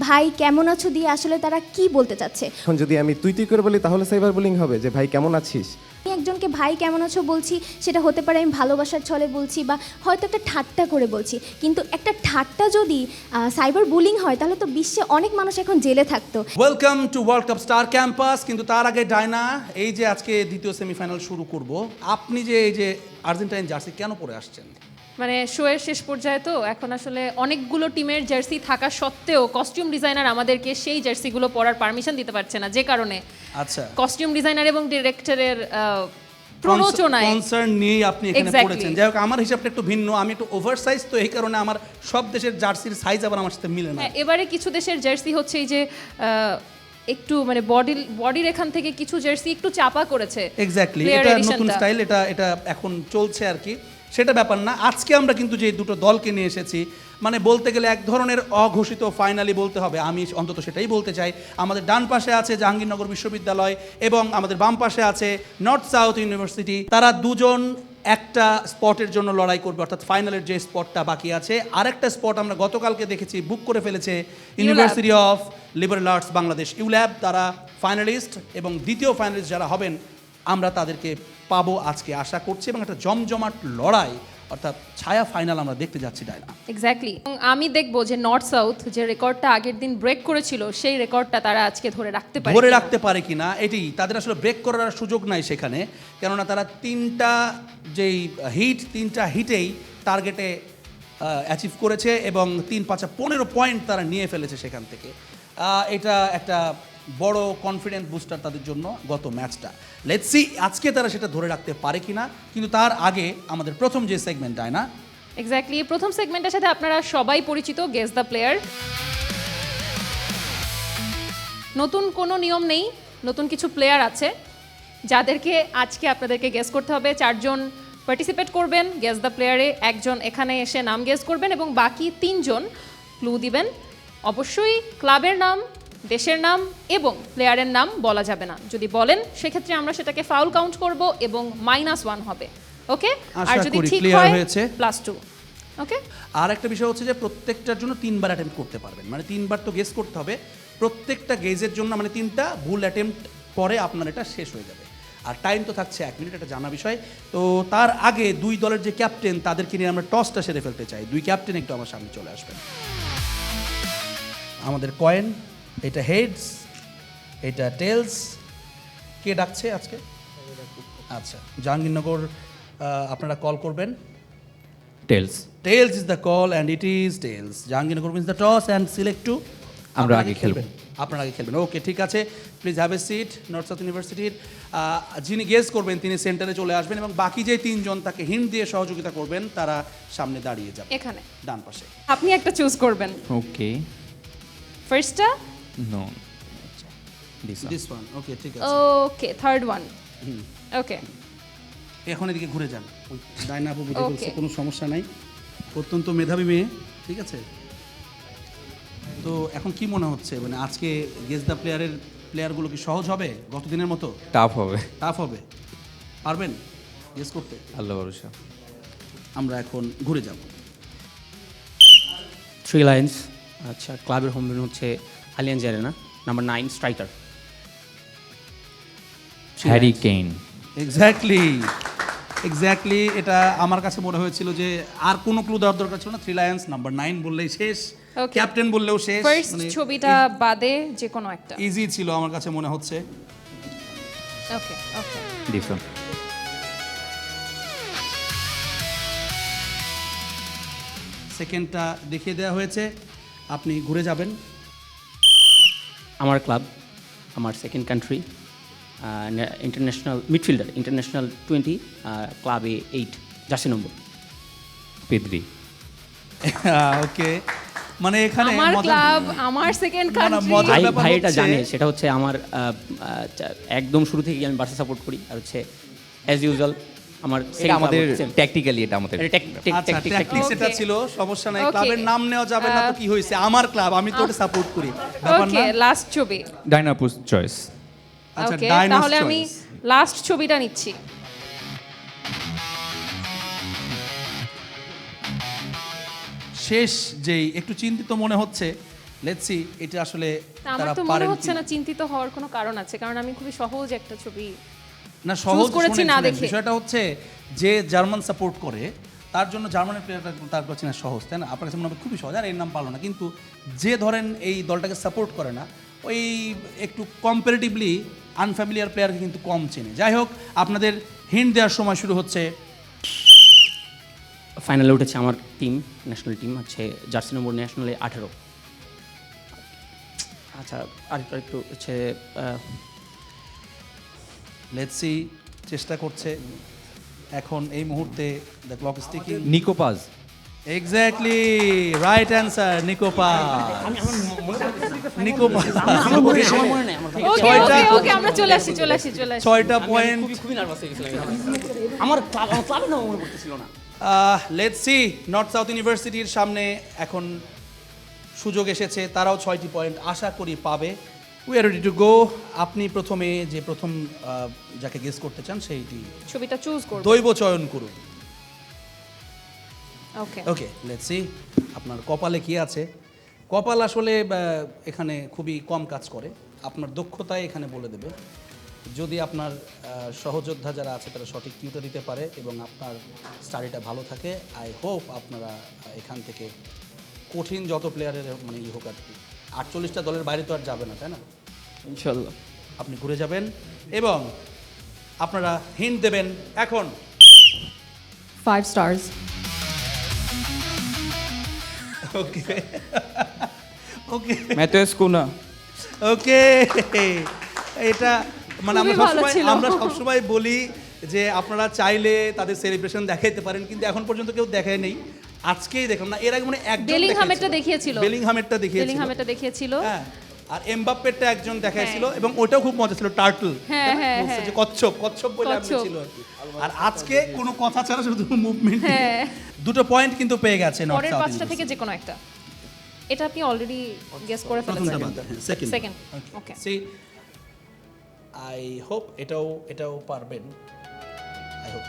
ভাই কেমন আছো দিয়ে আসলে তারা কি বলতে চাচ্ছে। এখন যদি আমি তুই তুই করে বলি তাহলে সাইবার বুলিং হবে যে ভাই কেমন আছিস। আমি একজনকে ভাই কেমন আছো বলছি, সেটা হতে পারে আমি ভালোবাসার ছলে বলছি বা হয়তো একটা ঠাট্টা করে বলছি, কিন্তু একটা ঠাট্টা যদি সাইবার বুলিং হয় তাহলে তো বিশ্বে অনেক মানুষ এখন জেলে থাকতো। Welcome to world cup star campus. কিন্তু তার আগে ডায়না, এই যে আজকে দ্বিতীয় সেমিফাইনাল শুরু করব, আপনি যে এই যে আর্জেন্টাইন জার্সি কেন পরে আসছেন? মানে শোয়ের শেষ পর্যায়ে তো এখন আসলে অনেকগুলো টিমের জার্সি থাকা সত্ত্বেও কস্টিউম ডিজাইনার আমাদেরকে সেই জার্সিগুলো পরার পারমিশন দিতে পারছে না, যে কারণে আচ্ছা, কস্টিউম ডিজাইনার এবং ডিরেক্টরের প্ররোচনায় কনসার্ন নিয়েই আপনি এখানে Exactly. পড়েছেন। যাই হোক, আমার হিসাবটা একটু ভিন্ন, আমি একটু ওভারসাইজ, তো এই কারণে আমার সব দেশের জার্সির সাইজ আবার আমার সাথে মিলে না। হ্যাঁ, এবারে কিছু দেশের জার্সি হচ্ছে এই যে একটু মানে বডির এখান থেকে কিছু জার্সি একটু চাপা করেছে। এক্স্যাক্টলি, Player এটা edition নতুন টা। স্টাইল, এটা এখন চলছে আর কি, সেটা ব্যাপার না। আজকে আমরা কিন্তু যে দুটো দলকে নিয়ে এসেছি, মানে বলতে গেলে এক ধরনের অঘোষিত ফাইনালি বলতে হবে, আমি অন্তত সেটাই বলতে চাই। আমাদের ডান পাশে আছে জাহাঙ্গীরনগর বিশ্ববিদ্যালয় এবং আমাদের বাম পাশে আছে নর্থ সাউথ ইউনিভার্সিটি। তারা দুজন একটা স্পটের জন্য লড়াই করবে, অর্থাৎ ফাইনালের যে স্পটটা বাকি আছে। আরেকটা স্পট আমরা গতকালকে দেখেছি বুক করে ফেলেছে university of liberal arts Bangladesh, ULAB. তারা ফাইনালিস্ট এবং দ্বিতীয় ফাইনালিস্ট যারা হবেন আমরা তাদেরকে পাবো আজকে আশা করছি, এবং একটা জমজমাট লড়াই অর্থাৎ ছায়া ফাইনাল আমরা দেখতে যাচ্ছি ডায়না। এক্স্যাক্টলি, আমি দেখবো যে নর্থ সাউথ যে রেকর্ডটা আগের দিন ব্রেক করেছিল সেই রেকর্ডটা তারা আজকে ধরে রাখতে পারে ধরে কিনা। রাখতে পারে কিনা, এটি তাদের আসলে ব্রেক করার সুযোগ নাই সেখানে, কেননা তারা তিনটা হিটেই টার্গেটে অ্যাচিভ করেছে এবং 3-5-15 পয়েন্ট তারা নিয়ে ফেলেছে সেখান থেকে। এটা একটা বড় কনফিডেন্স বুস্টার তাদের জন্য গত ম্যাচটা। লেটস সি আজকে তারা সেটা ধরে রাখতে পারে কিনা। কিন্তু তার আগে আমাদের প্রথম যে সেগমেন্ট ডায়না, এক্স্যাক্টলি, প্রথম সেগমেন্টের সাথে আপনারা সবাই পরিচিত, গেস দ্য প্লেয়ার। নতুন কোনো নিয়ম নেই, নতুন কিছু প্লেয়ার আছে যাদেরকে আজকে আপনাদেরকে গেস করতে হবে। 4 জন পার্টিসিপেট করবেন গেস দ্য প্লেয়ারে, একজন এখানে এসে নাম গেস করবেন এবং বাকি 3 জন ক্লু দিবেন। অবশ্যই ক্লাবের নাম, দেশের নাম এবং প্লেয়ারের নাম বলা যাবে না। যদি বলেন সেক্ষেত্রে আমরা সেটাকে ফাউল কাউন্ট করব এবং -1 হবে। ওকে, আর আশা যদি করি ঠিক clear হয় হয়েছে। +2। ওকে, আর একটা বিষয় হচ্ছে যে প্রত্যেকটার জন্য 3বার অ্যাটেম্প্ট করতে পারবেন, মানে 3বার তো গেস করতে হবে প্রত্যেকটা গেজের জন্য, মানে 3টা ভুল অ্যাটেম্প্ট পরে আপনার এটা শেষ হয়ে যাবে। আর টাইম তো থাকছে 1 মিনিট, এটা জানা বিষয়। তো তার আগে দুই দলের যে ক্যাপ্টেন তাদেরকে নিয়ে আমরা টসটা সেরে ফেলতে চাই। দুই ক্যাপ্টেন একটু আমার সামনে চলে আসবেন। আমাদের কয়েন, এটা হেডস, এটা টেলস। কে ডাকছে আজকে? আচ্ছা, জাহাঙ্গীরনগর আপনারা কল করবেন। Tails. Tails is the call and it is tails. Jahangirnagar wins the toss and select to আমরা আগে খেলবো। আপনারা আগে খেলবেন। ওকে, ঠিক আছে, please have a seat. North South ইউনিভার্সিটির যিনি গেস করবেন তিনি সেন্টারে চলে আসবেন এবং বাকি যে 3 জন তাকে হিন্ট দিয়ে সহযোগিতা করবেন তারা সামনে দাঁড়িয়ে যাবে এখানে ডান পাশে। আপনি একটা চুজ করবেন। ওকে। ফার্স্টটা, নো, দিস দিস ওয়ান। ওকে, ঠিক আছে। ওকে, থার্ড ওয়ান। ওকে, এখন এদিকে ঘুরে যান। ওই ডায়না আপু বুঝে Okay. বলছে, কোনো সমস্যা নাই, অত্যন্ত মেধাবী মেয়ে, ঠিক আছে। তো এখন কি মনে হচ্ছে, মানে আজকে গেস দ্য প্লেয়ারগুলো কি সহজ হবে গত দিনের মতো? টাফ হবে। টাফ হবে? পারবেন গেস করতে? আল্লাহ ভরসা। আমরা এখন ঘুরে যাব। 3 লাইন্স। আচ্ছা, ক্লাবের হোম ভেন্যু হচ্ছে Allianz arena. Number 9 striker. Harry Kane. Exactly, এটা আমার কাছে মনে হয়েছিল যে আর কোনো ক্লু দেওয়ার দরকার ছিল না। 3 লায়ন্স, নাম্বার 9 বললেই শেষ, Okay. ক্যাপ্টেন বললেও শেষ। ফার্স্ট ছবিটা বাদে যে কোনো একটা। ইজি ছিল আমার কাছে মনে হচ্ছে। ওকে, ওকে, দিস ওয়ান। সেকেন্ডটা দেখিয়ে দেওয়া হয়েছে, আপনি ঘুরে যাবেন। আমার ক্লাব, আমার second country, international midfielder, international 20, ক্লাবে 8, জার্সি নম্বর। পেদ্রি। ওকে, মানে এখানে আমার মজার- ক্লাব, আমার সেকেন্ড না, না, কান্ট্রি। মজার ভাই ব্যাপার ভাই এটা হচ্ছে- জানে, সেটা হচ্ছে আমার একদম শুরু থেকে আমি বার্সা সাপোর্ট করি। আর হচ্ছে অ্যাজ ইউজুয়াল আমার এটা আমাদের ট্যাকটিক্যালি, এটা আমাদের আচ্ছা, ট্যাকটিক্স এটা ছিল, সমস্যা নাই। Okay. ক্লাবের নাম নেওয়া যাবে না তো কি হয়েছে, আমার ক্লাব, আমি তো সাপোর্ট করি, ব্যাপার ওকে, না। লাস্ট ছবি। ডাইনাপুস চয়েস। আচ্ছা, ওকে, ডাইনাস তাহলে আমি চয়েস। লাস্ট ছবিটা নিচ্ছি। শেষ যেই একটু চিন্তিত মনে হচ্ছে, লেটস সি এটা আসলে তা আমার তারা তো মনে পারেন হচ্ছে কিনা। না চিন্তিত হওয়ার কোনো কারণ আছে, কারণ আমি খুবই সহজ একটা ছবি না সহজ করেছি শুনেন, না শুনেন। দেখে। বিষয়টা হচ্ছে যে জার্মান সাপোর্ট করে তার জন্য জার্মানের প্লেয়ারটা তার কাছে না সহজ, তাই না? আপনার কাছে মনে হবে খুবই সহজ আর এর নাম পারলো না, কিন্তু যে ধরেন এই দলটাকে সাপোর্ট করে না ওই একটু কম্পারেটিভলি আনফ্যামিলিয়ার প্লেয়ারকে কিন্তু কম চেনে। যাই হোক, আপনাদের হিন্ট দেওয়ার সময় শুরু হচ্ছে। ফাইনালে উঠেছে আমার টিম, ন্যাশনাল টিম হচ্ছে জার্সি নম্বর ন্যাশনালে 18। আচ্ছা আরেকটু হচ্ছে লেটস সি চেষ্টা করছে এখন এই মুহূর্তে the clock ticking. Nico Paz. Exactly right answer, Nico Paz. Nico Paz. আমার মনে নেই আমার ভাই। ওকে ছয়টা। ওকে ওকে আমরা চলে আসি 6টা পয়েন্ট। খুবই নার্ভাস হয়ে গেছিলাম আমার ক্লাবের নাম মনে পড়তেছিল না। লেটস সি নর্থ সাউথ ইউনিভার্সিটির সামনে এখন সুযোগ এসেছে, তারাও 6টি পয়েন্ট আশা করি পাবে। We are ready to go. আপনি প্রথমে যে প্রথম যাকে গেস করতে চান সেইটি ছবিটা চুজ করব। দৈব চয়ন করুন। ওকে ওকে লেটস সি আপনার কপালে কি আছে। কপাল আসলে এখানে খুবই কম কাজ করে, আপনার দক্ষতায় এখানে বলে দেবে। যদি আপনার সহযোদ্ধা যারা আছে তারা সঠিক কিউটা দিতে পারে এবং আপনার স্টাডিটা ভালো থাকে, আই হোপ আপনারা এখান থেকে কঠিন যত প্লেয়ারের মানে হোক আর কি, 48টা দলের বাইরে তো আর যাবে না, তাই না? ইনশাল্লাহ। আপনি ঘুরে যাবেন এবং আপনারা হিন্ট দেবেন এখন। 5 stars. ওকে ওকে ম্যাথুয়াস কুনা। ওকে, এটা মানে খুবই ভালো ছিল। আমরা সবসময় বলি যে আপনারা চাইলে তাদের সেলিব্রেশন দেখাইতে পারেন, কিন্তু এখন পর্যন্ত কেউ দেখায় নেই। আজকেই দেখলাম না, এর আগে মানে একজন বেলিংহামেরটা দেখিয়েছিল। বেলিংহামেরটা দেখিয়েছিল, বেলিংহামেরটা দেখিয়েছিল। হ্যাঁ, আর এমবাপ্পেরটা একজন দেখাইছিল এবং ওটাও খুব মজা ছিল, টার্টল। হ্যাঁ, হ্যাঁ, বলছে হ্যাঁ। যে কচ্ছপ কচ্ছপ বলে আপনি কচ্ছপ। ছিল আর কি। আর আজকে কোনো কথা ছাড়া শুধু মুভমেন্ট। হ্যাঁ। দুটো পয়েন্ট কিন্তু পেয়ে গেছে নর্থ পরের সাউথ 5টা থেকে যে কোনো একটা। এটা আপনি অলরেডি গেস করে প্রথমটা ফেলেছেন। বাদ দেন, second. Second okay. See I hope এটাও পারবেন, আই হোপ।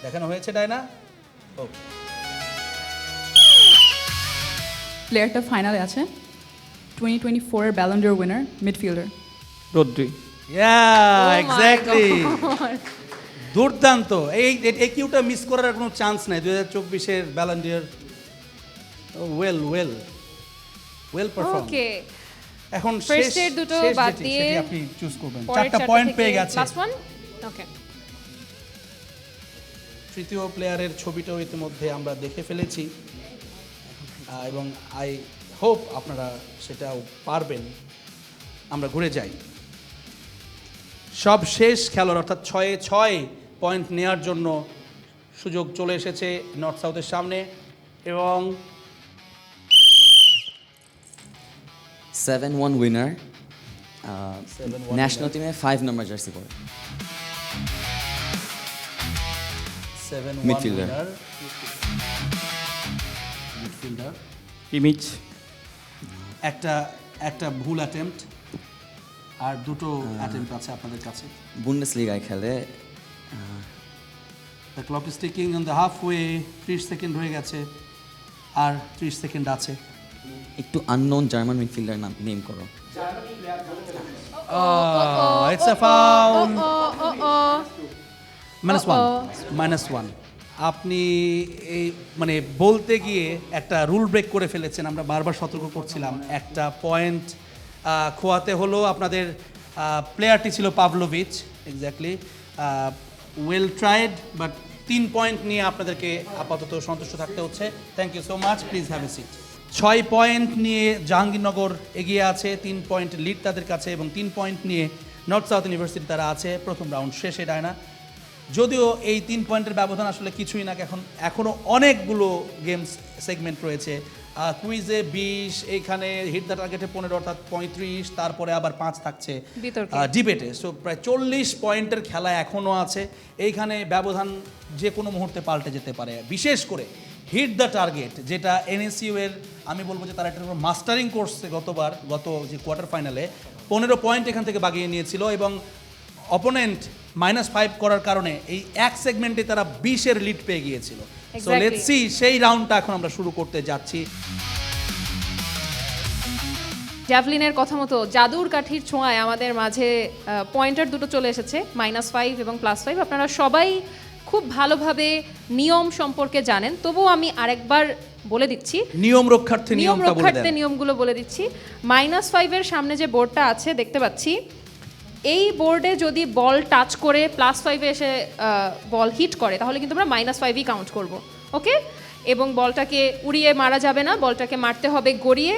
দেখানো হয়েছে ডায়না। ওকে, প্লেয়ারটা ফাইনালে আছে 2024 এর Ballon d'Or winner midfielder. Rodri. Yeah Oh my exactly, God! দুর্দান্ত। এই কিউটা মিস করার আর কোনো চান্স নাই। 2024-এর ব্যালন ডিওর ওয়েল পারফর্ম। ওকে এখন First এর দুটো বাদ দিয়ে আপনি চুজ করবেন। পরের 4টা পয়েন্ট পেয়ে গেছে। Last one okay. তৃতীয় প্লেয়ারের ছবিটাও ইতিমধ্যে আমরা দেখে ফেলেছি এবং আই হোপ আপনারা সেটাও পারবেন। আমরা ঘুরে যাই। সব শেষ খেলার অর্থাৎ 6-6 পয়েন্ট নেওয়ার জন্য সুযোগ চলে এসেছে নর্থ সাউথের সামনে এবং 7-1 winner. 7-1 ন্যাশনাল টিমে 5 নম্বর জার্সি পরে। 7-1 Midfielder. winner. মিডফিল্ডার। ইমিজ। একটা ভুল অ্যাটেম্প্ট আর দুটো অ্যাটেম্প্ট আছে আপনাদের কাছে। বুন্ডেসলিগায় খেলে। The clock is ticking on the half way. 30 second হয়ে গেছে আর 30 সেকেন্ড আছে। একটু আননোন জার্মান মিডফিল্ডার নাম নেম করো। It's a foul. ও -1 আপনি এই মানে বলতে গিয়ে একটা রুল ব্রেক করে ফেলেছেন। আমরা বারবার সতর্ক করছিলাম, একটা পয়েন্ট খোয়াতে হলো। আপনাদের প্লেয়ারটি ছিল Pavlovich. Exactly, well tried, but 3 point নিয়ে আপনাদেরকে আপাতত সন্তুষ্ট থাকতে হচ্ছে। Thank you so much, please have a seat. 6 point নিয়ে জাহাঙ্গীরনগর এগিয়ে আছে, 3 পয়েন্ট লিড তাদের কাছে এবং 3 পয়েন্ট নিয়ে নর্থ সাউথ ইউনিভার্সিটি তারা আছে প্রথম রাউন্ড শেষে। ডায়না, যদিও এই 3 পয়েন্টের ব্যবধান আসলে কিছুই না, এখনও অনেকগুলো গেমস সেগমেন্ট রয়েছে। কুইজে 20, এইখানে হিট দ্য টার্গেটে 15 অর্থাৎ 35, তারপরে আবার 5 থাকছে বিতর্কে। ডিবেটে। সো প্রায় 40 পয়েন্টের খেলা এখনও আছে। এইখানে ব্যবধান যে কোনো মুহূর্তে পাল্টে যেতে পারে, বিশেষ করে হিট দ্য টার্গেট, যেটা এনএসইউ এর আমি বলবো যে তারা একটা মাস্টারিং করছে গত যে কোয়ার্টার ফাইনালে 15 পয়েন্ট এখান থেকে বাগিয়ে নিয়েছিল এবং অপোনেন্ট -5 করার কারণে এই এক সেগমেন্টে তারা 20-এর লিড পেয়ে গিয়েছিল। So Exactly. লেটস সি সেই রাউন্ডটা এখন আমরা শুরু করতে যাচ্ছি। জ্যাভলিনের কথা মতো জাদুর কাঠির ছোঁয়ায় আমাদের মাঝে পয়েন্টার দুটো চলে এসেছে -5 এবং +5। আপনারা সবাই খুব ভালোভাবে নিয়ম সম্পর্কে জানেন, তবুও আমি আরেকবার বলে দিচ্ছি নিয়ম রক্ষার্থে নিয়ম নিয়মটা বলে রক্ষার্থে দেন। নিয়মগুলো বলে দিচ্ছি। -5 সামনে যে বোর্ডটা আছে দেখতে পাচ্ছি, এই বোর্ডে যদি বল টাচ করে +5 এসে বল হিট করে তাহলে কিন্তু আমরা -5ই কাউন্ট করব, ওকে? এবং বলটাকে উড়িয়ে মারা যাবে না, বলটাকে মারতে হবে গড়িয়ে।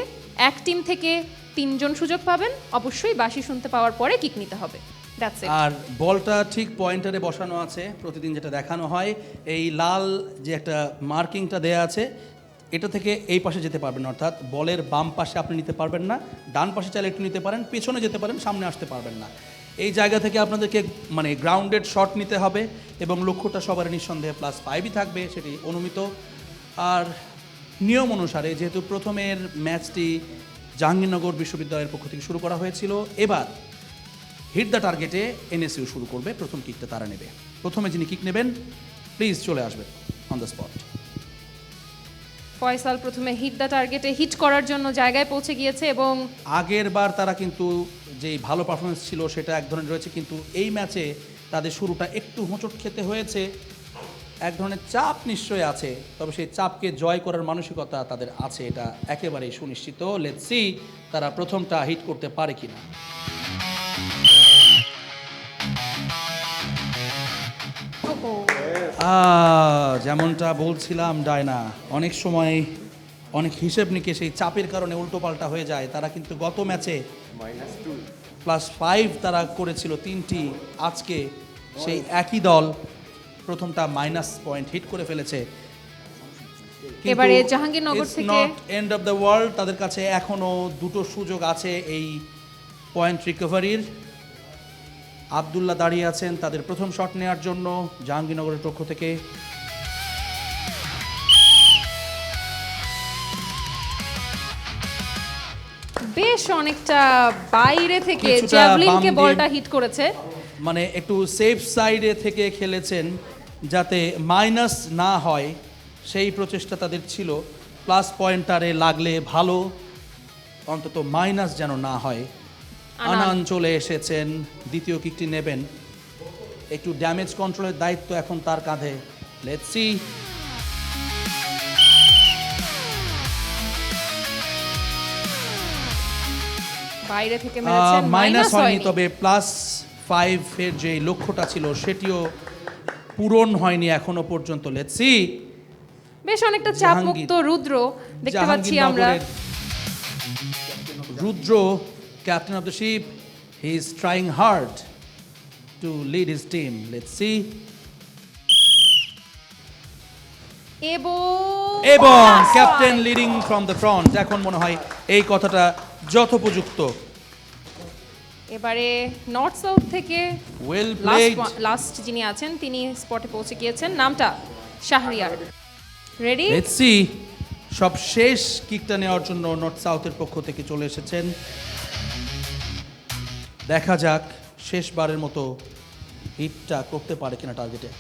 এক টিম থেকে 3 জন সুযোগ পাবেন, অবশ্যই বাঁশি শুনতে পাওয়ার পরে কিক নিতে হবে। That's it. আর বলটা ঠিক পয়েন্টারে বসানো আছে, প্রতিদিন যেটা দেখানো হয় এই লাল যে একটা মার্কিংটা দেয়া আছে, এটা থেকে এই পাশে যেতে পারবেন না, অর্থাৎ বলের বাম পাশে আপনি নিতে পারবেন না, ডান পাশে চাইলে একটু নিতে পারেন, পেছনে যেতে পারেন, সামনে আসতে পারবেন না। এই জায়গা থেকে আপনাদেরকে মানে গ্রাউন্ডেড শট নিতে হবে এবং লক্ষ্যটা সবার নিঃসন্দেহে +5ই থাকবে, সেটি অনুমিত। আর নিয়ম অনুসারে যেহেতু প্রথমের ম্যাচটি জাহাঙ্গীরনগর বিশ্ববিদ্যালয়ের পক্ষ থেকে শুরু করা হয়েছিল, এবার হিট দ্য টার্গেটে এনএসইউ শুরু করবে, প্রথম কিকটা তারা নেবে। প্রথমে যিনি কিক নেবেন প্লিজ চলে আসবেন অন দ্য স্পট। ফয়সাল প্রথমে হিট দ্য টার্গেটে হিট করার জন্য জায়গায় পৌঁছে গিয়েছে এবং আগের বার তারা কিন্তু যেই ভালো পারফরমেন্স ছিল সেটা এক ধরনের রয়েছে, কিন্তু এই ম্যাচে তাদের শুরুটা একটু হোঁচট খেতে হয়েছে। এক ধরনের চাপ নিশ্চয়ই আছে, তবে সেই চাপকে জয় করার মানসিকতা তাদের আছে, এটা একেবারেই সুনিশ্চিত। লেটস সি তারা প্রথমটা হিট করতে পারে কিনা। যেমনটা বলছিলাম ডায়না, অনেক সময় অনেক হিসেব নিকেশ এই চাপের কারণে উল্টোপাল্টা হয়ে যায়। তারা কিন্তু গত ম্যাচে +5 তারা করেছিল 3টি, আজকে সেই একই দল প্রথমটা -পয়েন্ট হিট করে ফেলেছে। এবারে জাহাঙ্গীরনগর থেকে not end of the world, তাদের কাছে এখনো দুটো সুযোগ আছে এই পয়েন্ট রিকভারির। আব্দুল্লাহ দাঁড়িয়ে আছেন তাদের প্রথম শট নেওয়ার জন্য জাহাঙ্গীরনগরের পক্ষ থেকে। বেশ অনেকটা বাইরে থেকে কিছুটা জ্যাভলিনকে বাম দিয়ে- বলটা হিট করেছে। মানে একটু সেফ সাইডে থেকে খেলেছেন যাতে মাইনাস না হয়, সেই প্রচেষ্টা তাদের ছিল। প্লাস পয়েন্টারে লাগলে ভালো, অন্তত মাইনাস যেন না হয়। আনান চলে এসেছেন, দ্বিতীয় কিকটি নেবেন। একটু ড্যামেজ কন্ট্রোলের দায়িত্ব এখন তার কাঁধে। Let's see. বাইরে থেকে মেরেছেন, মাইনাস হয়নি, হয়নি। তবে +5 এর যে লক্ষ্যটা ছিল সেটিও পূরণ হয়নি এখনো পর্যন্ত। Let's see. বেশ অনেকটা চাপমুক্ত রুদ্র দেখতে পাচ্ছি আমরা। Rudra, captain of the ship, he is trying hard to lead his team. Let's see. এবং captain leading from the front, এখন মনে হয় এই কথাটা যথোপযুক্ত। এবারে নর্থ সাউথ থেকে ওয়েল প্লেড। লাস্ট যিনি আছেন তিনি স্পটে পৌঁছে গিয়েছেন, নামটা শাহরিয়ার। রেডি? Let's see. সব শেষ কিকটা নেওয়ার জন্য নর্থ সাউথের পক্ষ থেকে চলে এসেছেন। দেখা যাক শেষবারের মতো হিটটা করতে পারে কিনা টার্গেটে।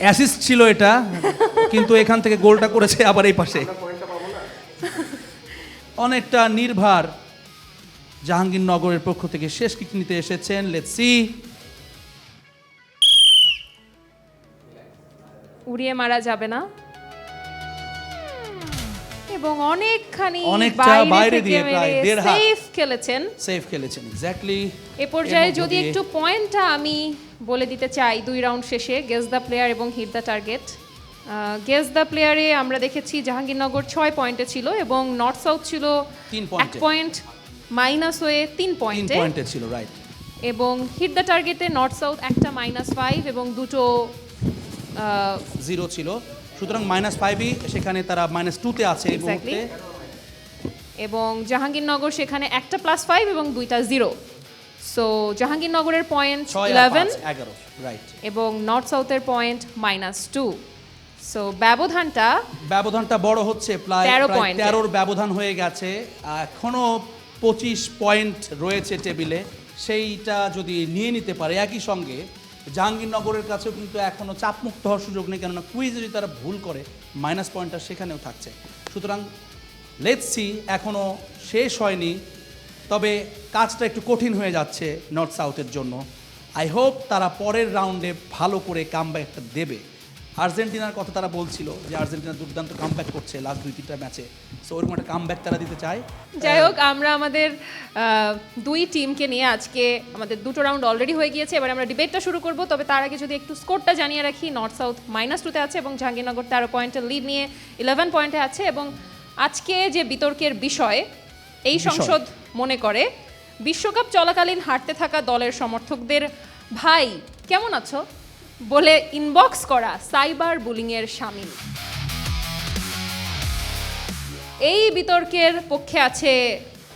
অ্যাসিস্ট ছিল এটা, কিন্তু এখান থেকে গোলটা করেছে আবার এই পাশে। অনেকটা নির্ভার জাহাঙ্গীরনগরের পক্ষ থেকে শেষ কিক নিতে এসেছেন। Let's see. উড়িয়ে মারা যাবে না এবং অনেকখানি অনেকটা বাইরে দিয়ে প্রায় মেরে 1.5 হাত। সেফ খেলেছেন। সেফ খেলেছেন এক্স্যাক্টলি। এ পর্যায়ে যদি একটু পয়েন্টটা আমি বলে দিতে চাই, 2 রাউন্ড শেষে গেস দ্য প্লেয়ার এবং hit the target. Guess the প্লেয়ারে আমরা দেখেছি জাহাঙ্গীরনগর 6 পয়েন্টে ছিল এবং নর্থ সাউথ ছিল 3 1 পয়েন্টে। পয়েন্ট মাইনাস হয়ে 3 3 পয়েন্টে। পয়েন্টে ছিল, রাইট। এবং হিট দ্য টার্গেটে নর্থ সাউথ একটা -5 এবং দুটো 0 ছিল, সুতরাং -5ই সেখানে তারা -2তে আছে এই Exactly. মুহূর্তে। এবং জাহাঙ্গীরনগর সেখানে একটা +5 এবং দুইটা 0। সো জাহাঙ্গীরনগরের পয়েন্ট 11 11, রাইট। এবং নর্থ সাউথের পয়েন্ট -2। সো ব্যবধানটা বড় হচ্ছে, প্রায় 13 প্রায় পয়েন্টে। 13 ব্যবধান হয়ে গেছে। এখনো 25 পয়েন্ট রয়েছে টেবিলে, সেইটা যদি নিয়ে নিতে পারে একই সঙ্গে জাহাঙ্গীরনগরের কাছেও কিন্তু এখনও চাপমুক্ত হওয়ার সুযোগ নেই, কেননা কুইজে যদি তারা ভুল করে মাইনাস পয়েন্টটা সেখানেও থাকছে। সুতরাং লেটস সি, এখনও শেষ হয়নি, তবে কাজটা একটু কঠিন হয়ে যাচ্ছে নর্থ সাউথের জন্য। আই হোপ তারা পরের রাউন্ডে ভালো করে কামব্যাকটা দেবে। আর্জেন্টিনার কথা তারা বলছিল যে আর্জেন্টিনা দুর্দান্ত কামব্যাক করছে লাস্ট 2-3টা ম্যাচে, সো ওরকম একটা কামব্যাক তারা দিতে চায়। যাই হোক, আমরা আমাদের দুই টিমকে নিয়ে আজকে আমাদের দুটো রাউন্ড অলরেডি হয়ে গিয়েছে, এবার আমরা ডিবেটটা শুরু করব। তবে তার আগে যদি একটু স্কোরটা জানিয়ে রাখি, নর্থ সাউথ -2-তে আছে এবং জাহাঙ্গীরনগর 13 পয়েন্টের লিড নিয়ে 11 পয়েন্টে আছে। এবং আজকে যে বিতর্কের বিষয়, এই সংসদ মনে করে বিশ্বকাপ চলাকালীন হারতে থাকা দলের সমর্থকদের ভাই কেমন আছো বলে ইনবক্স করা সাইবার বুলিংয়ের শামিল। এই বিতর্কের পক্ষে আছে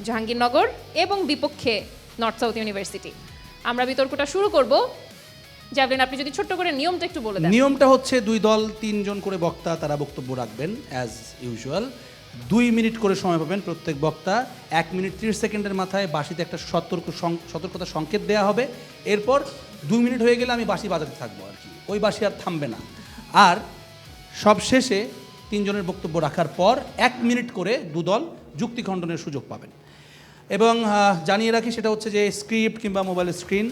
জাহাঙ্গীরনগর এবং বিপক্ষে নর্থ সাউথ ইউনিভার্সিটি। আমরা বিতর্কটা শুরু করব। জ্যাভলিন, আপনি যদি ছোট্ট করে নিয়মটা একটু বলে দেন। নিয়মটা হচ্ছে দুই দল 3 জন করে বক্তা তারা বক্তব্য রাখবেন অ্যাজ ইউজুয়াল। 2 মিনিট করে সময় পাবেন প্রত্যেক বক্তা। 1 মিনিট 30 সেকেন্ডের মাথায় বাঁশিতে একটা সতর্কতা সংকেত দেওয়া হবে। এরপর 2 মিনিট হয়ে গেলে আমি বাঁশি বাজাতে থাকবো আর কি, ওই বাঁশি আর থামবে না। আর সবশেষে 3 জনের বক্তব্য রাখার পর 1 মিনিট করে দুদল যুক্তি খণ্ডনের সুযোগ পাবেন। এবং জানিয়ে রাখি, সেটা হচ্ছে যে স্ক্রিপ্ট কিংবা মোবাইলের স্ক্রিন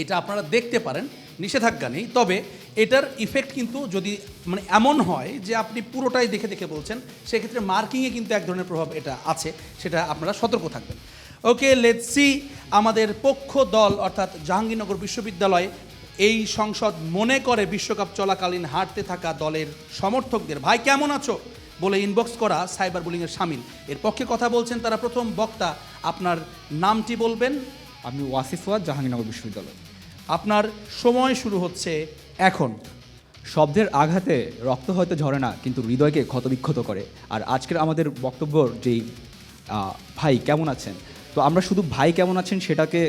এটা আপনারা দেখতে পারেন, নিষেধাজ্ঞা নেই। তবে এটার ইফেক্ট কিন্তু যদি মানে এমন হয় যে আপনি পুরোটাই দেখে দেখে বলছেন, সেক্ষেত্রে মার্কিংয়ে কিন্তু এক ধরনের প্রভাব এটা আছে, সেটা আপনারা সতর্ক থাকবেন। ওকে, লেটস সি আমাদের পক্ষ দল অর্থাৎ জাহাঙ্গীরনগর বিশ্ববিদ্যালয় এই সংসদ মনে করে বিশ্বকাপ চলাকালীন হারতে থাকা দলের সমর্থকদের ভাই কেমন আছো বলে ইনবক্স করা সাইবার বুলিংয়ের শামিল। এর পক্ষে কথা বলছেন তারা প্রথম বক্তা। আপনার নামটি বলবেন। আমি ওয়াসিফ ওয়াদ, জাহাঙ্গীরনগর বিশ্ববিদ্যালয়। আপনার সময় শুরু হচ্ছে এখন। শব্দের আঘাতে রক্ত হয়তো ঝরে না, কিন্তু হৃদয়কে ক্ষতবিক্ষত করে। আর আজকের আমাদের বক্তব্যর যেই ভাই কেমন আছেন, তো আমরা শুধু ভাই কেমন আছেন সেটাকে